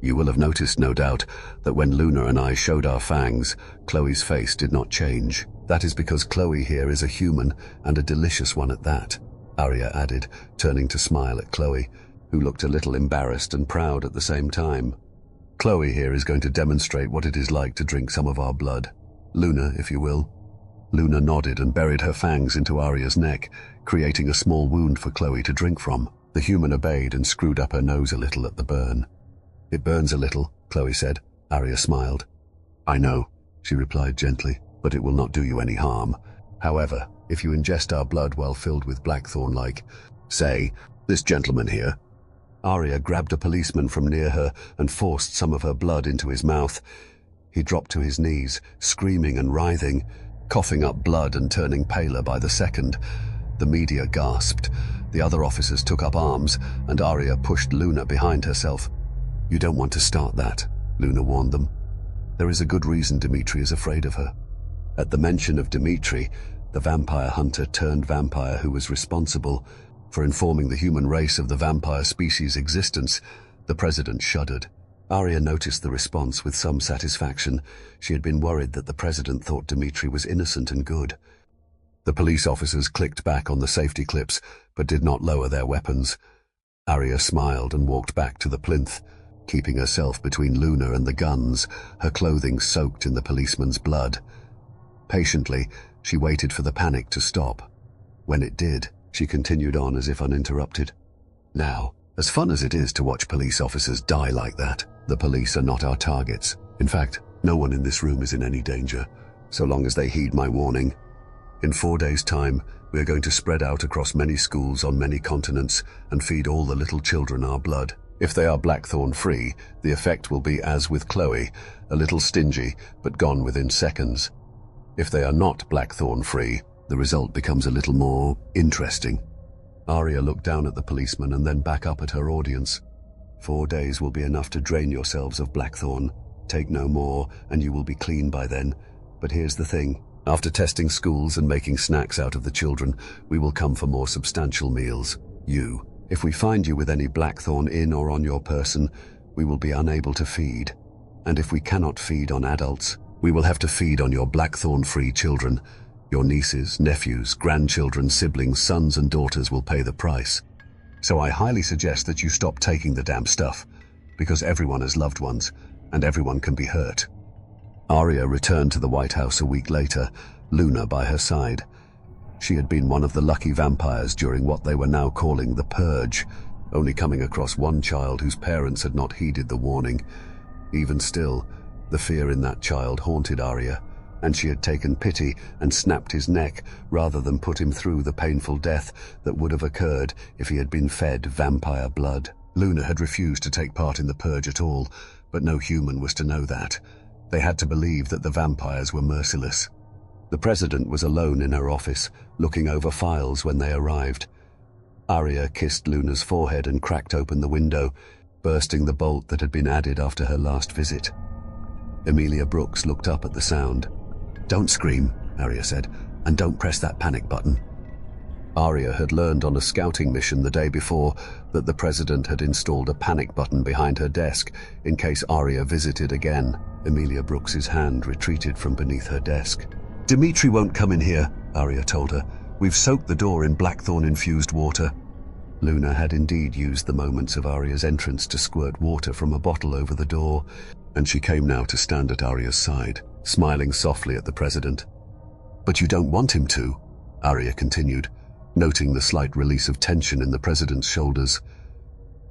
You will have noticed, no doubt, that when Luna and I showed our fangs, Chloe's face did not change. That is because Chloe here is a human, and a delicious one at that, Arya added, turning to smile at Chloe, who looked a little embarrassed and proud at the same time. Chloe here is going to demonstrate what it is like to drink some of our blood. Luna, if you will. Luna nodded and buried her fangs into Arya's neck, creating a small wound for Chloe to drink from. The human obeyed and screwed up her nose a little at the burn. It burns a little, Chloe said. Arya smiled. I know, she replied gently, but it will not do you any harm. However, if you ingest our blood while filled with blackthorn like, say, this gentleman here. Arya grabbed a policeman from near her and forced some of her blood into his mouth. He dropped to his knees, screaming and writhing, coughing up blood and turning paler by the second. The media gasped. The other officers took up arms, and Arya pushed Luna behind herself. You don't want to start that, Luna warned them. There is a good reason Dimitri is afraid of her. At the mention of Dimitri, the vampire hunter turned vampire who was responsible for informing the human race of the vampire species' existence, the president shuddered. Arya noticed the response with some satisfaction. She had been worried that the president thought Dimitri was innocent and good. The police officers clicked back on the safety clips, but did not lower their weapons. Arya smiled and walked back to the plinth, keeping herself between Luna and the guns, her clothing soaked in the policeman's blood. Patiently, she waited for the panic to stop. When it did, she continued on as if uninterrupted. Now, as fun as it is to watch police officers die like that, the police are not our targets. In fact, no one in this room is in any danger, so long as they heed my warning. In 4 days' time, we are going to spread out across many schools on many continents and feed all the little children our blood. If they are blackthorn-free, the effect will be as with Chloe, a little stingy, but gone within seconds. If they are not blackthorn-free, the result becomes a little more interesting. Arya looked down at the policeman and then back up at her audience. 4 days will be enough to drain yourselves of blackthorn. Take no more, and you will be clean by then. But here's the thing. After testing schools and making snacks out of the children, we will come for more substantial meals. You. If we find you with any blackthorn in or on your person, we will be unable to feed. And if we cannot feed on adults, we will have to feed on your blackthorn-free children. Your nieces, nephews, grandchildren, siblings, sons and daughters will pay the price. So I highly suggest that you stop taking the damn stuff, because everyone has loved ones, and everyone can be hurt. Arya returned to the White House a week later, Luna by her side. She had been one of the lucky vampires during what they were now calling the Purge, only coming across one child whose parents had not heeded the warning. Even still, the fear in that child haunted Arya, and she had taken pity and snapped his neck rather than put him through the painful death that would have occurred if he had been fed vampire blood. Luna had refused to take part in the Purge at all, but no human was to know that. They had to believe that the vampires were merciless. The president was alone in her office, looking over files when they arrived. Arya kissed Luna's forehead and cracked open the window, bursting the bolt that had been added after her last visit. Emilia Brooks looked up at the sound. "Don't scream," Arya said, "and don't press that panic button." Arya had learned on a scouting mission the day before that the president had installed a panic button behind her desk in case Arya visited again. Emilia Brooks's hand retreated from beneath her desk. "Dimitri won't come in here," Arya told her. "We've soaked the door in blackthorn-infused water." Luna had indeed used the moments of Arya's entrance to squirt water from a bottle over the door, and she came now to stand at Arya's side, smiling softly at the president. "But you don't want him to," Arya continued, noting the slight release of tension in the president's shoulders.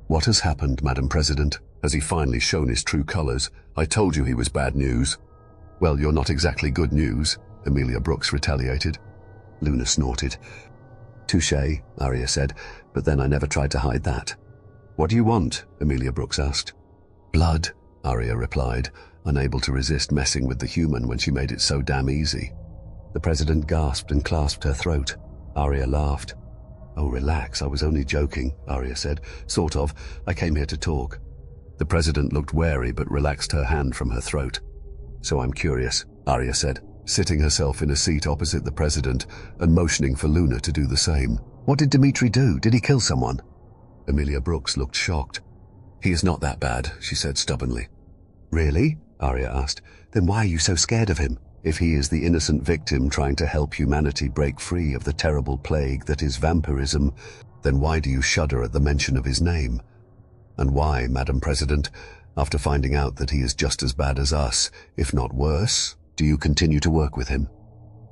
"What has happened, Madam President? Has he finally shown his true colors? I told you he was bad news." "Well, you're not exactly good news," Emilia Brooks retaliated. Luna snorted. "Touché," Arya said, "but then I never tried to hide that." "What do you want?" Emilia Brooks asked. "Blood," Arya replied, unable to resist messing with the human when she made it so damn easy. The president gasped and clasped her throat. Arya laughed. "Oh, relax, I was only joking," Arya said. "Sort of. I came here to talk." The president looked wary but relaxed her hand from her throat. "So I'm curious," Arya said, sitting herself in a seat opposite the president and motioning for Luna to do the same. "What did Dimitri do? Did he kill someone?" Emilia Brooks looked shocked. "He is not that bad," she said stubbornly. "Really?" Arya asked. "Then why are you so scared of him? If he is the innocent victim trying to help humanity break free of the terrible plague that is vampirism, then why do you shudder at the mention of his name? And why, Madam President, after finding out that he is just as bad as us, if not worse, do you continue to work with him?"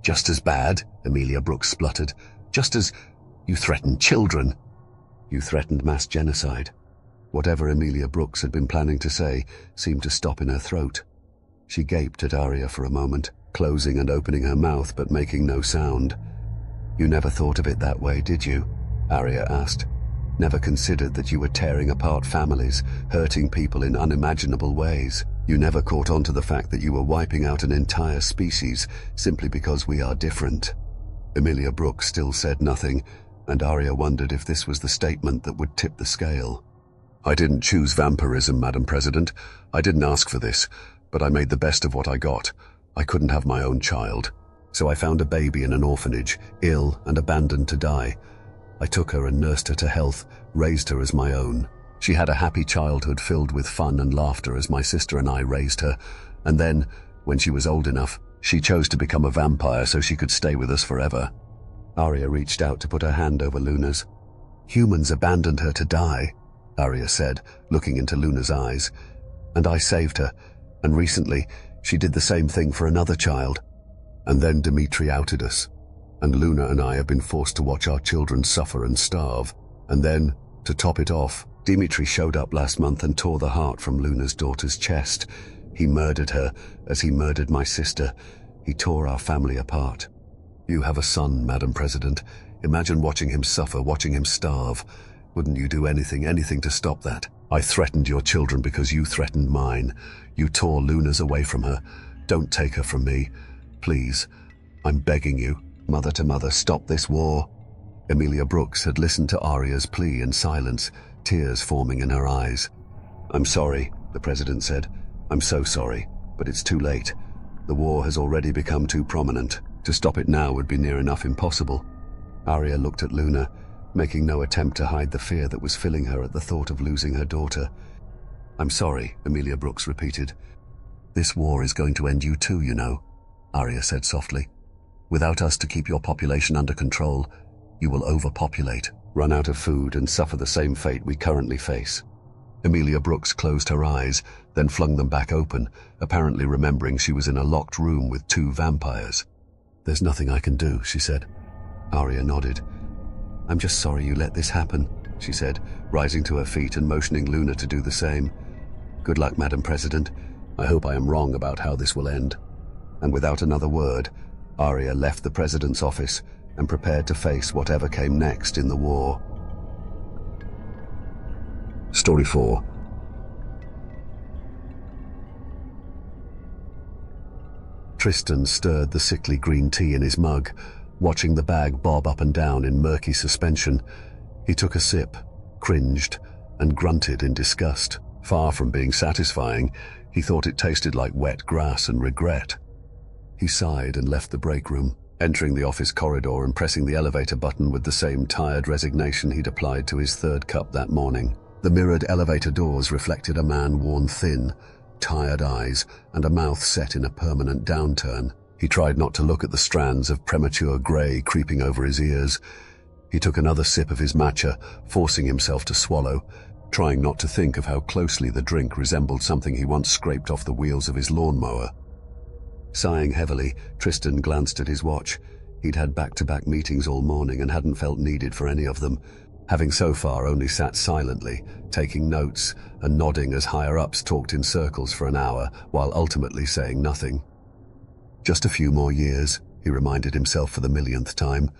"Just as bad?" Emilia Brooks spluttered. "Just as... you threatened children." "You threatened mass genocide." Whatever Emilia Brooks had been planning to say seemed to stop in her throat. She gaped at Arya for a moment, closing and opening her mouth but making no sound. "You never thought of it that way, did you?" Arya asked. "Never considered that you were tearing apart families, hurting people in unimaginable ways? You never caught on to the fact that you were wiping out an entire species simply because we are different?" Emilia Brooks still said nothing, and Arya wondered if this was the statement that would tip the scale. "I didn't choose vampirism, Madam President. I didn't ask for this, but I made the best of what I got. I couldn't have my own child. So I found a baby in an orphanage, ill and abandoned to die. I took her and nursed her to health, raised her as my own. She had a happy childhood filled with fun and laughter as my sister and I raised her. And then, when she was old enough, she chose to become a vampire so she could stay with us forever." Arya reached out to put her hand over Luna's. "Humans abandoned her to die," Arya said, looking into Luna's eyes. "And I saved her, and recently she did the same thing for another child. And then Dimitri outed us, and Luna and I have been forced to watch our children suffer and starve. And then, to top it off, Dimitri showed up last month and tore the heart from Luna's daughter's chest. He murdered her as he murdered my sister. He tore our family apart. You have a son, Madam President. Imagine watching him suffer, watching him starve. Wouldn't you do anything to stop that? I threatened your children because you threatened mine. You tore Luna's away from her. Don't take her from me. Please, I'm begging you, mother to mother, stop this war." Emilia Brooks had listened to Arya's plea in silence, tears forming in her eyes. "I'm sorry," the president said. "I'm so sorry, but it's too late. The war has already become too prominent. To stop it now would be near enough impossible." Arya looked at Luna, making no attempt to hide the fear that was filling her at the thought of losing her daughter. "I'm sorry," Emilia Brooks repeated. "This war is going to end you too, you know," Arya said softly. "Without us to keep your population under control, you will overpopulate, run out of food, and suffer the same fate we currently face." Emilia Brooks closed her eyes, then flung them back open, apparently remembering she was in a locked room with 2 vampires. "There's nothing I can do," she said. Arya nodded. "I'm just sorry you let this happen," she said, rising to her feet and motioning Luna to do the same. "Good luck, Madam President. I hope I am wrong about how this will end." And without another word, Arya left the president's office and prepared to face whatever came next in the war. Story 4. Tristan stirred the sickly green tea in his mug, watching the bag bob up and down in murky suspension. He took a sip, cringed, and grunted in disgust. Far from being satisfying, he thought it tasted like wet grass and regret. He sighed and left the break room, entering the office corridor and pressing the elevator button with the same tired resignation he'd applied to his 3rd cup that morning. The mirrored elevator doors reflected a man worn thin, tired eyes, and a mouth set in a permanent downturn. He tried not to look at the strands of premature grey creeping over his ears. He took another sip of his matcha, forcing himself to swallow, trying not to think of how closely the drink resembled something he once scraped off the wheels of his lawnmower. Sighing heavily, Tristan glanced at his watch. He'd had back-to-back meetings all morning and hadn't felt needed for any of them, having so far only sat silently, taking notes and nodding as higher-ups talked in circles for an hour, while ultimately saying nothing. Just a few more years, he reminded himself for the millionth time.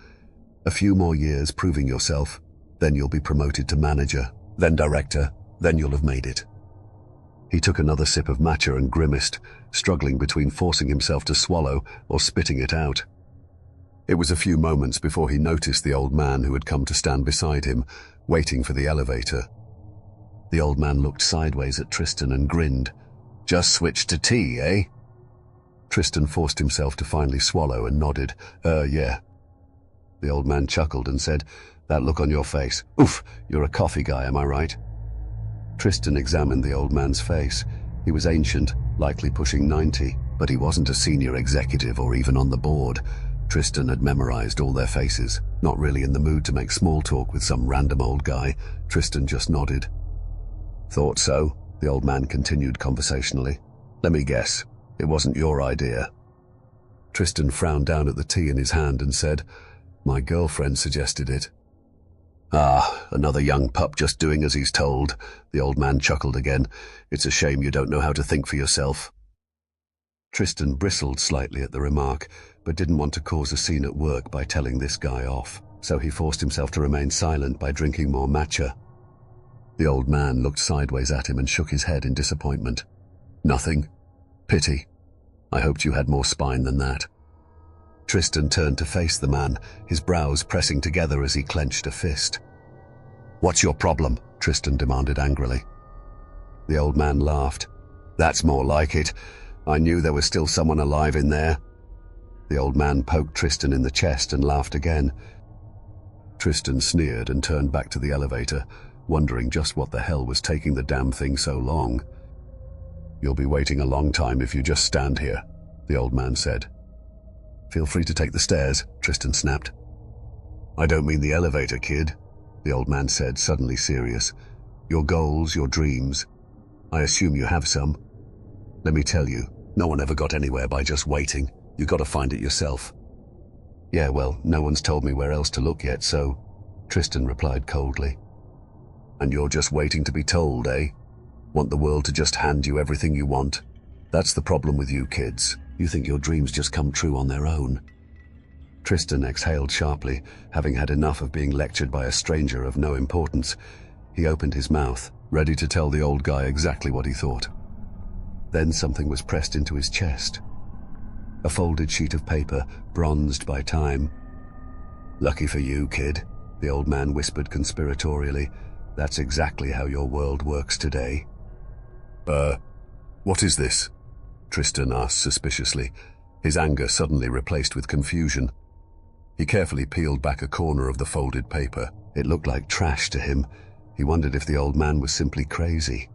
A few more years proving yourself, then you'll be promoted to manager, then director, then you'll have made it. He took another sip of matcha and grimaced, struggling between forcing himself to swallow or spitting it out. It was a few moments before he noticed the old man who had come to stand beside him, waiting for the elevator. The old man looked sideways at Tristan and grinned. "Just switch to tea, eh?" Tristan forced himself to finally swallow and nodded. Yeah." The old man chuckled and said, "That look on your face. Oof, you're a coffee guy, am I right?" Tristan examined the old man's face. He was ancient, likely pushing 90, but he wasn't a senior executive or even on the board. Tristan had memorized all their faces, not really in the mood to make small talk with some random old guy. Tristan just nodded. "Thought so," the old man continued conversationally. "Let me guess, it wasn't your idea." Tristan frowned down at the tea in his hand and said, "My girlfriend suggested it." "Ah, another young pup just doing as he's told," the old man chuckled again. "It's a shame you don't know how to think for yourself." Tristan bristled slightly at the remark, but didn't want to cause a scene at work by telling this guy off, so he forced himself to remain silent by drinking more matcha. The old man looked sideways at him and shook his head in disappointment. "Nothing? Pity. I hoped you had more spine than that." Tristan turned to face the man, his brows pressing together as he clenched a fist. "What's your problem?" Tristan demanded angrily. The old man laughed. "That's more like it. I knew there was still someone alive in there." The old man poked Tristan in the chest and laughed again. Tristan sneered and turned back to the elevator, wondering just what the hell was taking the damn thing so long. "You'll be waiting a long time if you just stand here," the old man said. "Feel free to take the stairs," Tristan snapped. "I don't mean the elevator, kid," the old man said, suddenly serious. "Your goals, your dreams. I assume you have some. Let me tell you, no one ever got anywhere by just waiting. You got to find it yourself." "Yeah, well, no one's told me where else to look yet, so," Tristan replied coldly. "And you're just waiting to be told, eh? Want the world to just hand you everything you want? That's the problem with you kids. You think your dreams just come true on their own." Tristan exhaled sharply, having had enough of being lectured by a stranger of no importance. He opened his mouth, ready to tell the old guy exactly what he thought. Then something was pressed into his chest. A folded sheet of paper, bronzed by time. "Lucky for you, kid," the old man whispered conspiratorially. "That's exactly how your world works today." What is this?" Tristan asked suspiciously, his anger suddenly replaced with confusion. He carefully peeled back a corner of the folded paper. It looked like trash to him. He wondered if the old man was simply crazy.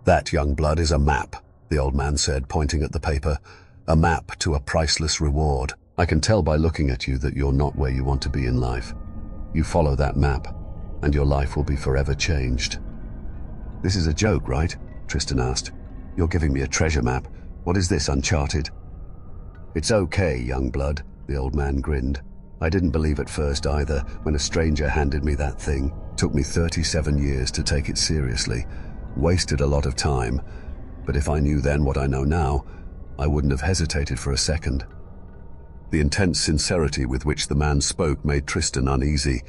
"That, young blood, is a map," the old man said, pointing at the paper. "A map to a priceless reward. I can tell by looking at you that you're not where you want to be in life. You follow that map, and your life will be forever changed." "This is a joke, right?" Tristan asked. "You're giving me a treasure map. What is this, Uncharted?" "It's okay, young blood," the old man grinned. "I didn't believe at first either when a stranger handed me that thing. Took me 37 years to take it seriously. Wasted a lot of time. But if I knew then what I know now, I wouldn't have hesitated for a second." The intense sincerity with which the man spoke made Tristan uneasy,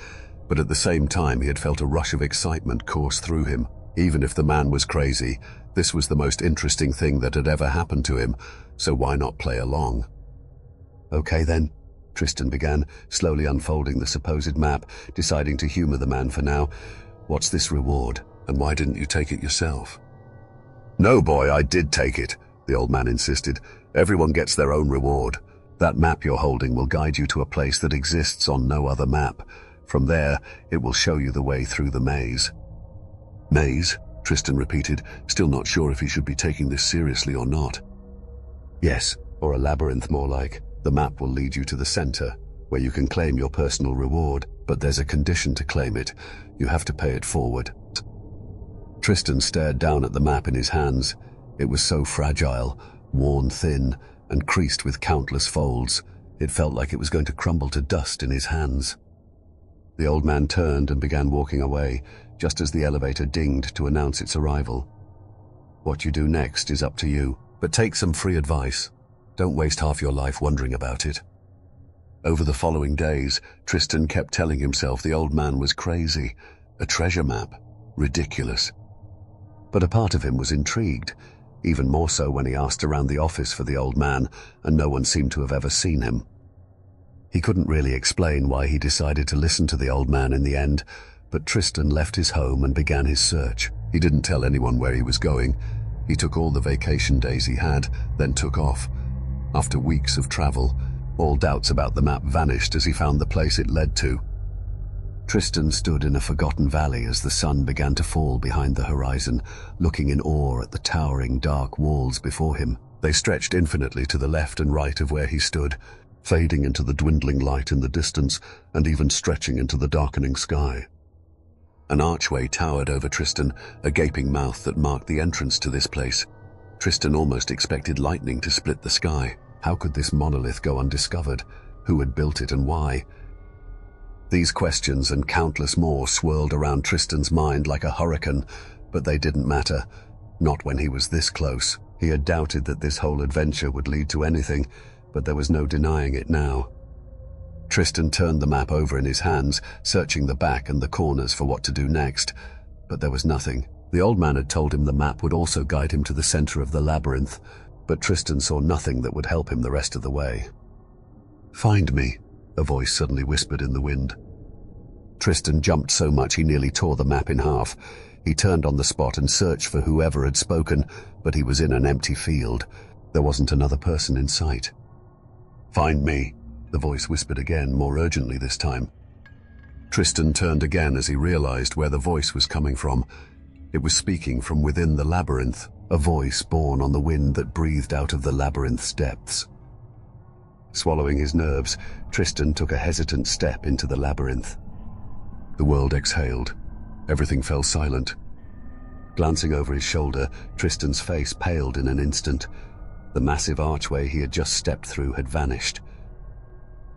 but at the same time he had felt a rush of excitement course through him. Even if the man was crazy, this was the most interesting thing that had ever happened to him, so why not play along? "Okay then," Tristan began, slowly unfolding the supposed map, deciding to humor the man for now. "What's this reward, and why didn't you take it yourself?" "No, boy, I did take it," the old man insisted. "Everyone gets their own reward. That map you're holding will guide you to a place that exists on no other map. From there, it will show you the way through the maze." "Maze?" Tristan repeated, still not sure if he should be taking this seriously or not. "Yes, or a labyrinth more like. The map will lead you to the center, where you can claim your personal reward, but there's a condition to claim it. You have to pay it forward." Tristan stared down at the map in his hands. It was so fragile, worn thin, and creased with countless folds. It felt like it was going to crumble to dust in his hands. The old man turned and began walking away, just as the elevator dinged to announce its arrival. "What you do next is up to you, but take some free advice. Don't waste half your life wondering about it." Over the following days, Tristan kept telling himself the old man was crazy. A treasure map. Ridiculous. But a part of him was intrigued, even more so when he asked around the office for the old man, and no one seemed to have ever seen him. He couldn't really explain why he decided to listen to the old man in the end, but Tristan left his home and began his search. He didn't tell anyone where he was going. He took all the vacation days he had, then took off. After weeks of travel, all doubts about the map vanished as he found the place it led to. Tristan stood in a forgotten valley as the sun began to fall behind the horizon, looking in awe at the towering dark walls before him. They stretched infinitely to the left and right of where he stood, fading into the dwindling light in the distance and even stretching into the darkening sky. An archway towered over Tristan, a gaping mouth that marked the entrance to this place. Tristan almost expected lightning to split the sky. How could this monolith go undiscovered? Who had built it and why? These questions and countless more swirled around Tristan's mind like a hurricane, but they didn't matter. Not when he was this close. He had doubted that this whole adventure would lead to anything, but there was no denying it now. Tristan turned the map over in his hands, searching the back and the corners for what to do next, but there was nothing. The old man had told him the map would also guide him to the center of the labyrinth, but Tristan saw nothing that would help him the rest of the way. "Find me," a voice suddenly whispered in the wind. Tristan jumped so much he nearly tore the map in half. He turned on the spot and searched for whoever had spoken, but he was in an empty field. There wasn't another person in sight. "Find me," the voice whispered again, more urgently this time. Tristan turned again as he realized where the voice was coming from. It was speaking from within the labyrinth, a voice born on the wind that breathed out of the labyrinth's depths. Swallowing his nerves, Tristan took a hesitant step into the labyrinth. The world exhaled. Everything fell silent. Glancing over his shoulder, Tristan's face paled in an instant. The massive archway he had just stepped through had vanished.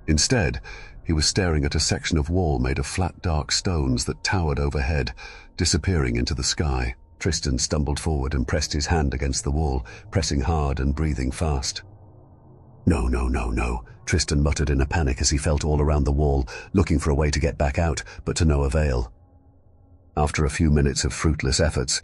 Instead, he was staring at a section of wall made of flat, dark stones that towered overhead, disappearing into the sky. Tristan stumbled forward and pressed his hand against the wall, pressing hard and breathing fast. "No, no, no, no," Tristan muttered in a panic as he felt all around the wall, looking for a way to get back out, but to no avail. After a few minutes of fruitless efforts,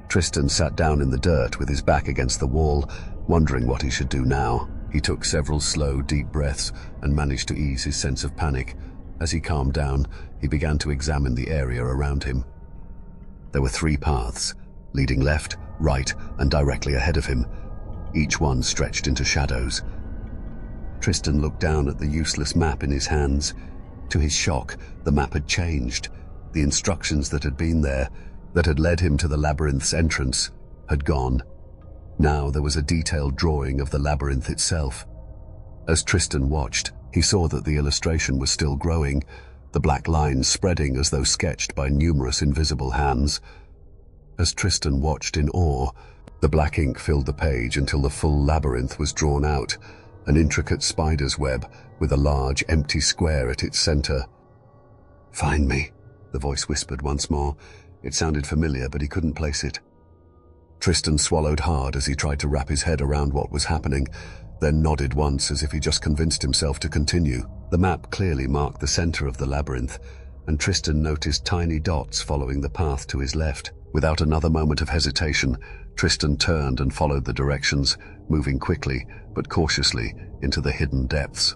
Tristan sat down in the dirt with his back against the wall, wondering what he should do now. He took several slow, deep breaths and managed to ease his sense of panic. As he calmed down, he began to examine the area around him. There were 3 paths, leading left, right, and directly ahead of him. Each one stretched into shadows. Tristan looked down at the useless map in his hands. To his shock, the map had changed. The instructions that had been there, that had led him to the labyrinth's entrance, had gone. Now there was a detailed drawing of the labyrinth itself. As Tristan watched, he saw that the illustration was still growing, the black lines spreading as though sketched by numerous invisible hands. As Tristan watched in awe, the black ink filled the page until the full labyrinth was drawn out, an intricate spider's web with a large empty square at its center. "Find me," the voice whispered once more. It sounded familiar, but he couldn't place it. Tristan swallowed hard as he tried to wrap his head around what was happening, then nodded once as if he just convinced himself to continue. The map clearly marked the center of the labyrinth, and Tristan noticed tiny dots following the path to his left. Without another moment of hesitation, Tristan turned and followed the directions, moving quickly but cautiously into the hidden depths.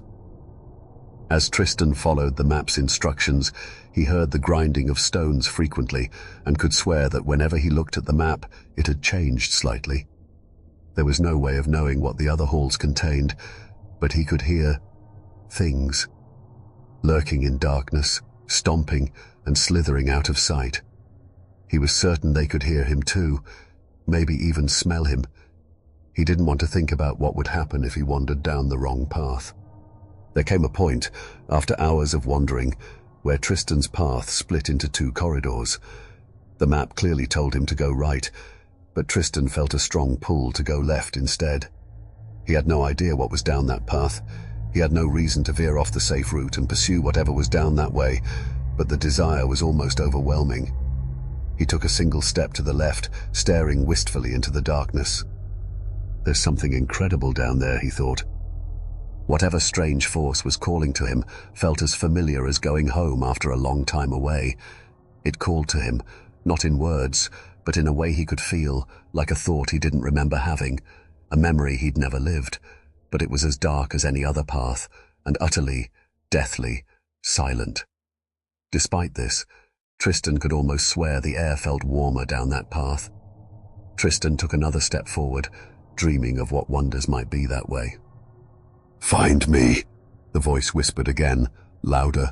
As Tristan followed the map's instructions, he heard the grinding of stones frequently and could swear that whenever he looked at the map, it had changed slightly. There was no way of knowing what the other halls contained, but he could hear things, lurking in darkness, stomping and slithering out of sight. He was certain they could hear him too, maybe even smell him. He didn't want to think about what would happen if he wandered down the wrong path. There came a point, after hours of wandering, where Tristan's path split into 2 corridors. The map clearly told him to go right, but Tristan felt a strong pull to go left instead. He had no idea what was down that path. He had no reason to veer off the safe route and pursue whatever was down that way, but the desire was almost overwhelming. He took a single step to the left, staring wistfully into the darkness. "There's something incredible down there," he thought. Whatever strange force was calling to him felt as familiar as going home after a long time away. It called to him, not in words, but in a way he could feel, like a thought he didn't remember having, a memory he'd never lived, but it was as dark as any other path, and utterly, deathly, silent. Despite this, Tristan could almost swear the air felt warmer down that path. Tristan took another step forward, dreaming of what wonders might be that way. "Find me," the voice whispered again, louder.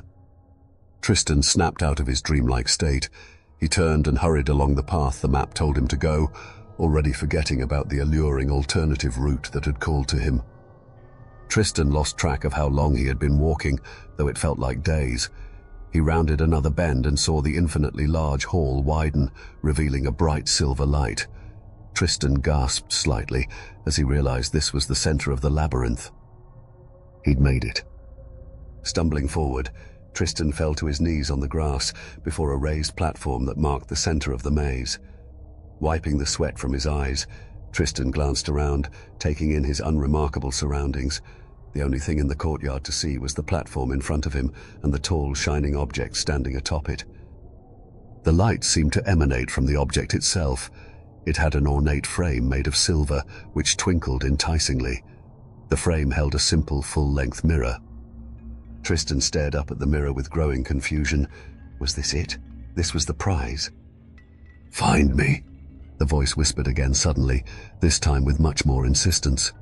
Tristan snapped out of his dreamlike state. He turned and hurried along the path the map told him to go, already forgetting about the alluring alternative route that had called to him. Tristan lost track of how long he had been walking, though it felt like days. He rounded another bend and saw the infinitely large hall widen, revealing a bright silver light. Tristan gasped slightly as he realized this was the center of the labyrinth. He'd made it. Stumbling forward, Tristan fell to his knees on the grass before a raised platform that marked the center of the maze. Wiping the sweat from his eyes, Tristan glanced around, taking in his unremarkable surroundings. The only thing in the courtyard to see was the platform in front of him and the tall, shining object standing atop it. The light seemed to emanate from the object itself. It had an ornate frame made of silver, which twinkled enticingly. The frame held a simple, full-length mirror. Tristan stared up at the mirror with growing confusion. Was this it? This was the prize? "Find me," the voice whispered again suddenly, this time with much more insistence.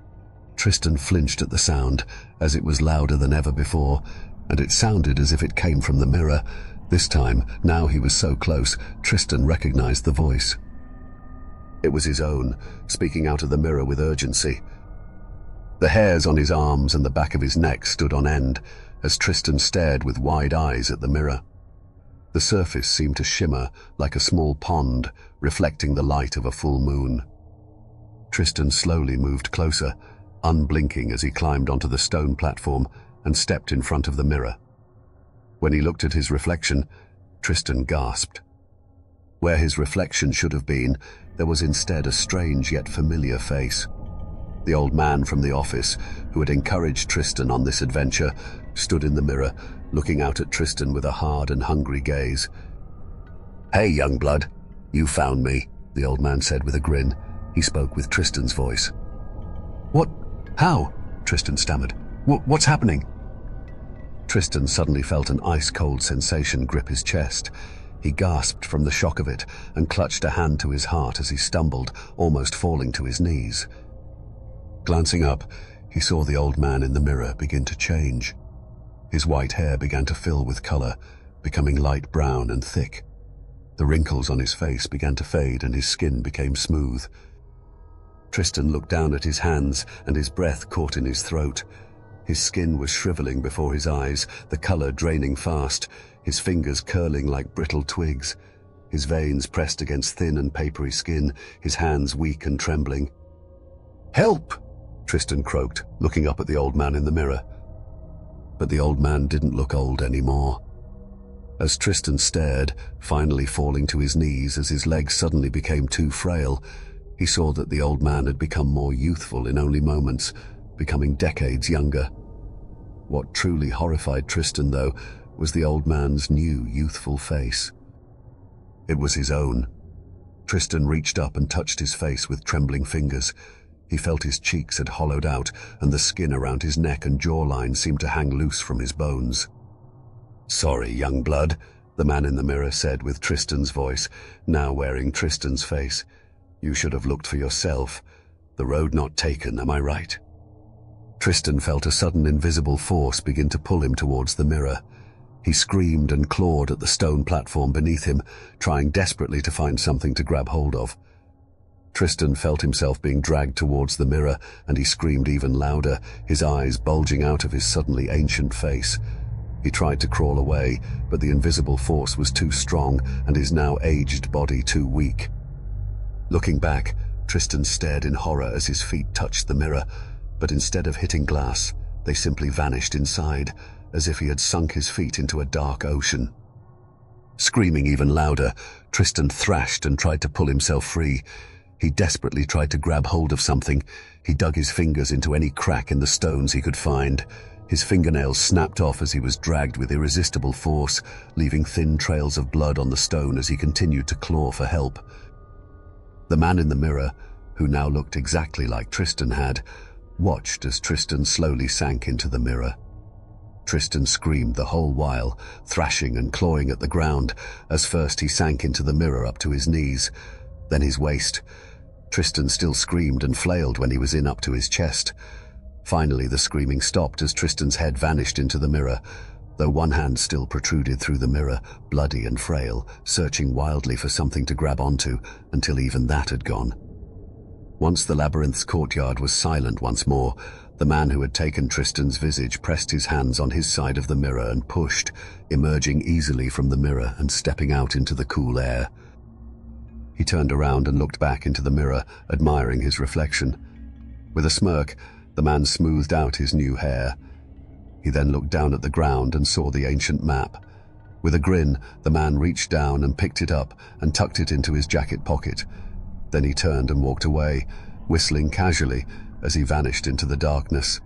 Tristan flinched at the sound, as it was louder than ever before, and it sounded as if it came from the mirror. This time, now he was so close, Tristan recognized the voice. It was his own, speaking out of the mirror with urgency. The hairs on his arms and the back of his neck stood on end, as Tristan stared with wide eyes at the mirror. The surface seemed to shimmer like a small pond, reflecting the light of a full moon. Tristan slowly moved closer, unblinking as he climbed onto the stone platform and stepped in front of the mirror. When he looked at his reflection, Tristan gasped. Where his reflection should have been, there was instead a strange yet familiar face. The old man from the office, who had encouraged Tristan on this adventure, stood in the mirror, looking out at Tristan with a hard and hungry gaze. "Hey, young blood, you found me," the old man said with a grin. He spoke with Tristan's voice. "What? How?" Tristan stammered. "What's happening?" Tristan suddenly felt an ice-cold sensation grip his chest. He gasped from the shock of it and clutched a hand to his heart as he stumbled, almost falling to his knees. Glancing up, he saw the old man in the mirror begin to change. His white hair began to fill with color, becoming light brown and thick. The wrinkles on his face began to fade and his skin became smooth. Tristan looked down at his hands and his breath caught in his throat. His skin was shriveling before his eyes, the color draining fast, his fingers curling like brittle twigs. His veins pressed against thin and papery skin, his hands weak and trembling. "Help!" Tristan croaked, looking up at the old man in the mirror. But the old man didn't look old anymore. As Tristan stared, finally falling to his knees as his legs suddenly became too frail, he saw that the old man had become more youthful in only moments, becoming decades younger. What truly horrified Tristan, though, was the old man's new, youthful face. It was his own. Tristan reached up and touched his face with trembling fingers. He felt his cheeks had hollowed out, and the skin around his neck and jawline seemed to hang loose from his bones. "Sorry, young blood," the man in the mirror said with Tristan's voice, now wearing Tristan's face. "You should have looked for yourself. The road not taken, am I right?" Tristan felt a sudden invisible force begin to pull him towards the mirror. He screamed and clawed at the stone platform beneath him, trying desperately to find something to grab hold of. Tristan felt himself being dragged towards the mirror, and he screamed even louder, his eyes bulging out of his suddenly ancient face. He tried to crawl away, but the invisible force was too strong and his now aged body too weak. Looking back, Tristan stared in horror as his feet touched the mirror, but instead of hitting glass, they simply vanished inside, as if he had sunk his feet into a dark ocean. Screaming even louder, Tristan thrashed and tried to pull himself free. He desperately tried to grab hold of something. He dug his fingers into any crack in the stones he could find. His fingernails snapped off as he was dragged with irresistible force, leaving thin trails of blood on the stone as he continued to claw for help. The man in the mirror, who now looked exactly like Tristan had, watched as Tristan slowly sank into the mirror. Tristan screamed the whole while, thrashing and clawing at the ground, as first he sank into the mirror up to his knees, then his waist. Tristan still screamed and flailed when he was in up to his chest. Finally, the screaming stopped as Tristan's head vanished into the mirror, though one hand still protruded through the mirror, bloody and frail, searching wildly for something to grab onto until even that had gone. Once the labyrinth's courtyard was silent once more, the man who had taken Tristan's visage pressed his hands on his side of the mirror and pushed, emerging easily from the mirror and stepping out into the cool air. He turned around and looked back into the mirror, admiring his reflection. With a smirk, the man smoothed out his new hair. He then looked down at the ground and saw the ancient map. With a grin, the man reached down and picked it up and tucked it into his jacket pocket. Then he turned and walked away, whistling casually as he vanished into the darkness.